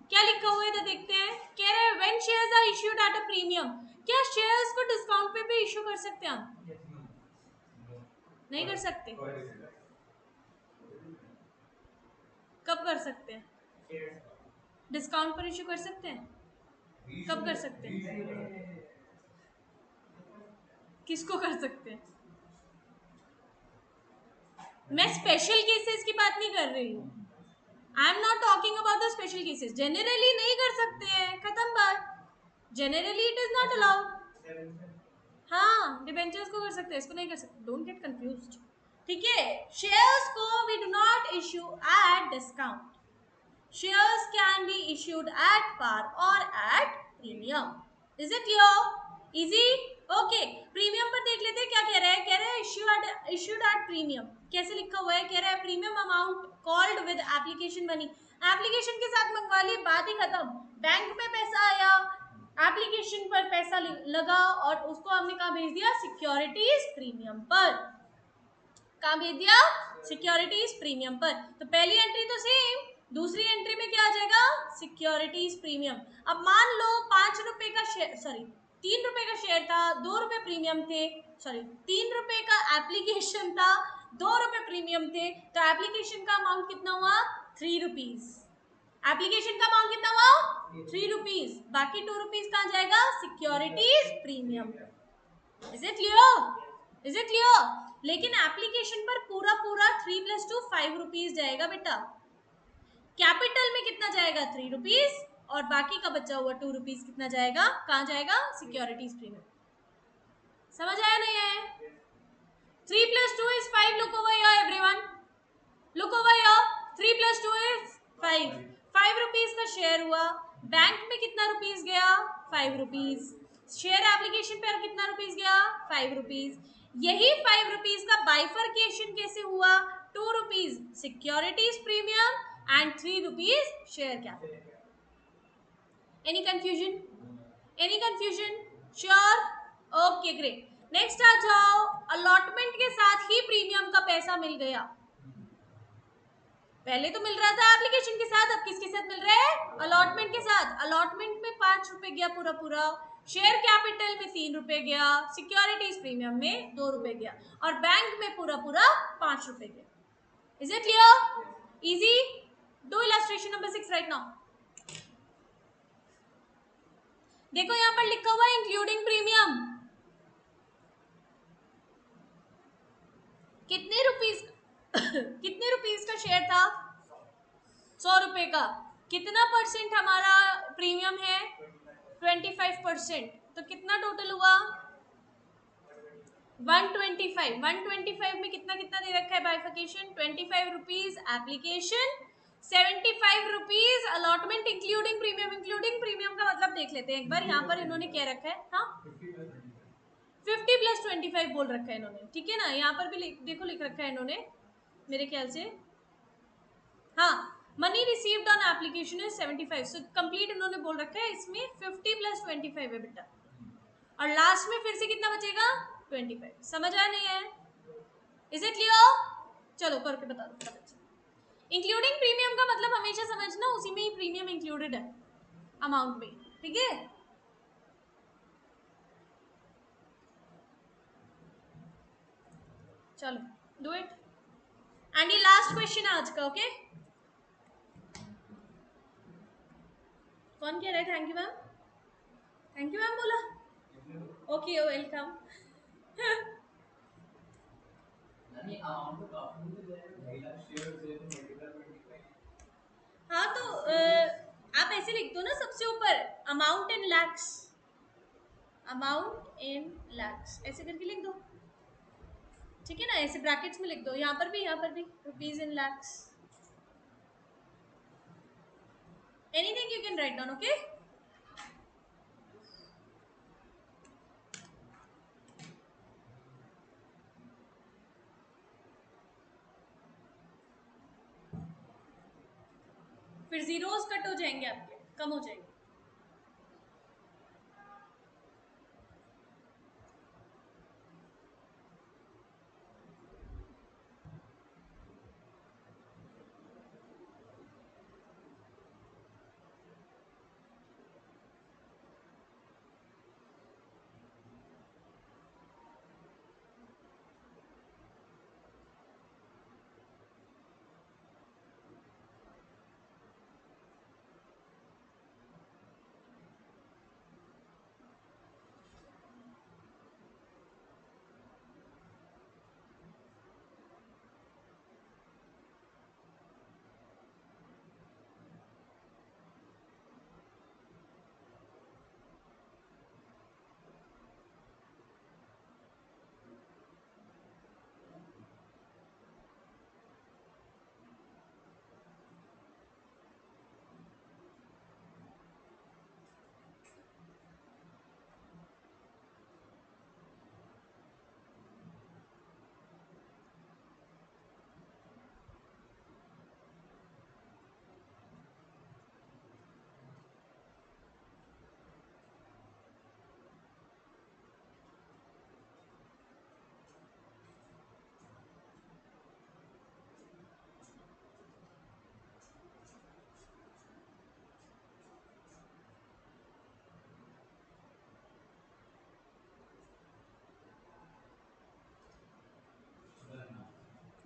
A: क्या लिखा हुआ है तो देखते हैं। कह रहे हैं when shares are issued at a premium, क्या शेयर्स को डिस्काउंट पे भी इश्यू कर सकते हैं हम? नहीं कर सकते। कब कर सकते हैं? डिस्काउंट पर इश्यू कर सकते हैं। कब कर सकते हैं? किसको कर सकते हैं? मैं स्पेशल केसेस की बात नहीं कर रही हूँ, I am not talking about the special cases. Generally नहीं कर सकते हैं, खत्म बात। Generally it is not allowed. हाँ, डिबेंचर्स को कर सकते हैं, इसको नहीं कर सकते, डोंट गेट कंफ्यूज्ड। ठीक है, शेयर्स को we do not issue at discount, shares can be issued at par or at premium. Is it clear? Easy? Okay. Premium पर देख लेते हैं क्या कह रहा है। कह रहा है issued at premium। कैसे लिखा हुआ है? कह रहा है premium amount called with application money। Application के साथ मंगवा ली, बात ही खत्म। बैंक में पैसा आया, एप्लीकेशन पर पैसा लगा और उसको हमने कहाँ भेज दिया? सिक्योरिटीज प्रीमियम पर। कहाँ भेज दिया? सिक्योरिटीज प्रीमियम पर। तो पहली एंट्री तो सेम, दूसरी एंट्री में क्या आ जाएगा? Securities premium. अब मान लो 5 रुपए का शेयर, सॉरी 3 रुपए का शेयर था, 2 रुपए प्रीमियम थे, सॉरी 3 रुपए का एप्लीकेशन था, 2 रुपए प्रीमियम थे, तो एप्लीकेशन का अमाउंट कितना हुआ? 3 रुपीज। एप्लीकेशन का अमाउंट कितना हुआ? 3 रुपीज। बाकी 2 रुपीज कहाँ जाएगा? Securities premium. Is it clear? Is it clear? लेकिन एप्लीकेशन पर पूरा पूरा 3 + 2 5 रुपीज जाएगा बेटा। कैपिटल में कितना जाएगा? 3 रुपीज, और बाकी का बचा हुआ 2 रुपीज कितना जाएगा? कहाँ जाएगा? Securities premium. समझ आया नहीं है? 3 + 2 is 5, look over here everyone, look over here, 3 + 2 is 5। 5 rupees का शेयर हुआ, बैंक में कितना रुपीज गया? 5 रुपीज। शेयर एप्लीकेशन पर कितना रुपीज गया? 5 रुपीज। यही 5 रुपीज का बाइफर्केशन कैसे हुआ? 2 rupees securities premium and 3 rupees share capital. Any confusion? Any confusion? Sure? Okay great. Next आ जाओ, अलॉटमेंट के साथ ही प्रीमियम का पैसा मिल गया। पहले तो मिल रहा था एप्लीकेशन के साथ, अब किसके साथ मिल रहा है? अलॉटमेंट के साथ। अलॉटमेंट में 5 रुपए गया पूरा पूरा, शेयर कैपिटल में 3 रुपए गया, सिक्योरिटीज प्रीमियम में 2 रुपए गया, और बैंक में पूरा पूरा 5 रुपए गया। Is it clear? Easy? Do illustration number 6 right now. देखो यहाँ पर लिखा हुआ है इंक्लूडिंग प्रीमियम। कितने रुपीस कितने रुपीस का शेयर था? 100 रुपए का। कितना परसेंट हमारा प्रीमियम है? 25%। तो कितना टोटल हुआ? 125। 125 में कितना कितना दे रखा है बाइफिकेशन? 25 rupees application, 75 rupees allotment including premium. Including premium का मतलब देख लेते हैं एक बार। यहाँ पर इन्होंने क्या रखा है? हाँ, 50 प्लस 25 बोल रखा है इन्होंने, ठीक है ना। यहाँ पर भी देखो लिख रखा है इन्होंने मेरे ख्याल से, हाँ, मनी रिसीव्ड ऑन एप्लीकेशन है 75। सो कंप्लीट इन्होंने बोल रखा है इसमें 50 प्लस 25 है बेटा, और लास्ट में फिर से कितना बचेगा? 25। समझ आया नहीं है? Is it clear? चलो करके बता दो। इंक्लूडिंग प्रीमियम का मतलब हमेशा समझना उसी में ही प्रीमियम इंक्लूडेड है अमाउंट में, ठीक है। चलो डू इट। एंड ये लास्ट क्वेश्चन है आज का, ओके। कौन कह रहा है thank you ma'am? Thank you ma'am बोला? Okay welcome. हाँ तो आप ऐसे लिख दो ना सबसे ऊपर, amount in lakhs, amount in lakhs ऐसे करके लिख दो, ठीक है ना। ऐसे ब्रैकेट्स में लिख दो, यहाँ पर भी, यहाँ पर भी rupees in lakhs, anything you can write down, okay. फिर जीरोस कट हो जाएंगे आपके, कम हो जाएंगे।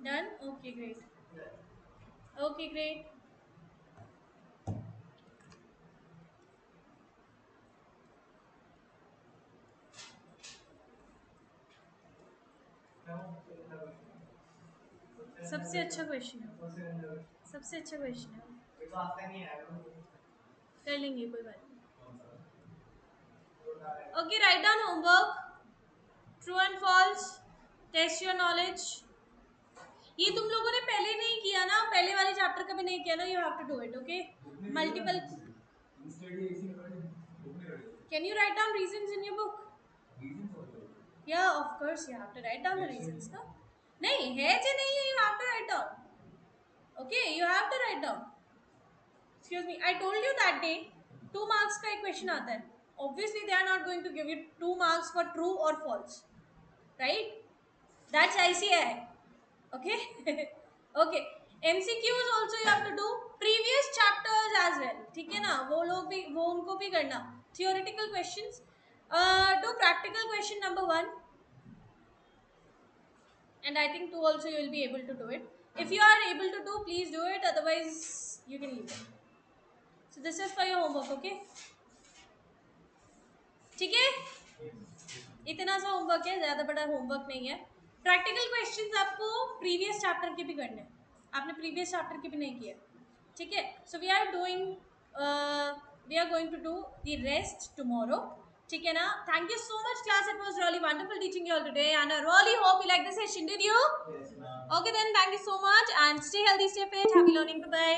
A: Done, okay great, okay great. सबसे अच्छा क्वेश्चन है, सबसे अच्छा क्वेश्चन है, कर लेंगे कोई बात नहीं। Okay write down homework, true and false, test your knowledge. ये तुम लोगों ने पहले नहीं किया ना, पहले वाले चैप्टर का भी नहीं किया ना, you have to do it, okay. Multiple, can you write down reasons in your book? या of course you have to write down the reasons ना। नहीं है जे नहीं है, you have to write down, okay, you have to write down. Excuse me, I told you that day 2 marks का एक question आता है, obviously they are not going to give you 2 marks for true or false, right? That's ICI, okay. Okay, MCQs also you have to do, previous chapters as well, ठीक है ना, वो लोग भी, वो उनको भी करना. Theoretical questions, do practical question number 1, and I think 2 also you will be able to do it. If you are able to do, please do it, otherwise you can leave it. So this is for your homework, okay? ठीक है, इतना सा homework है, ज्यादा बड़ा homework नहीं है. Practical questions आपको प्रीवियस चैप्टर के भी करने हैं, आपने प्रीवियस चैप्टर के भी नहीं किया, ठीक है. So we are going to do the rest tomorrow, ठीक है ना. Thank you so much class, it was really wonderful teaching you all today and I really hope you like the session. Did you? Okay then, thank you so much and stay healthy, stay fit, happy learning, bye bye.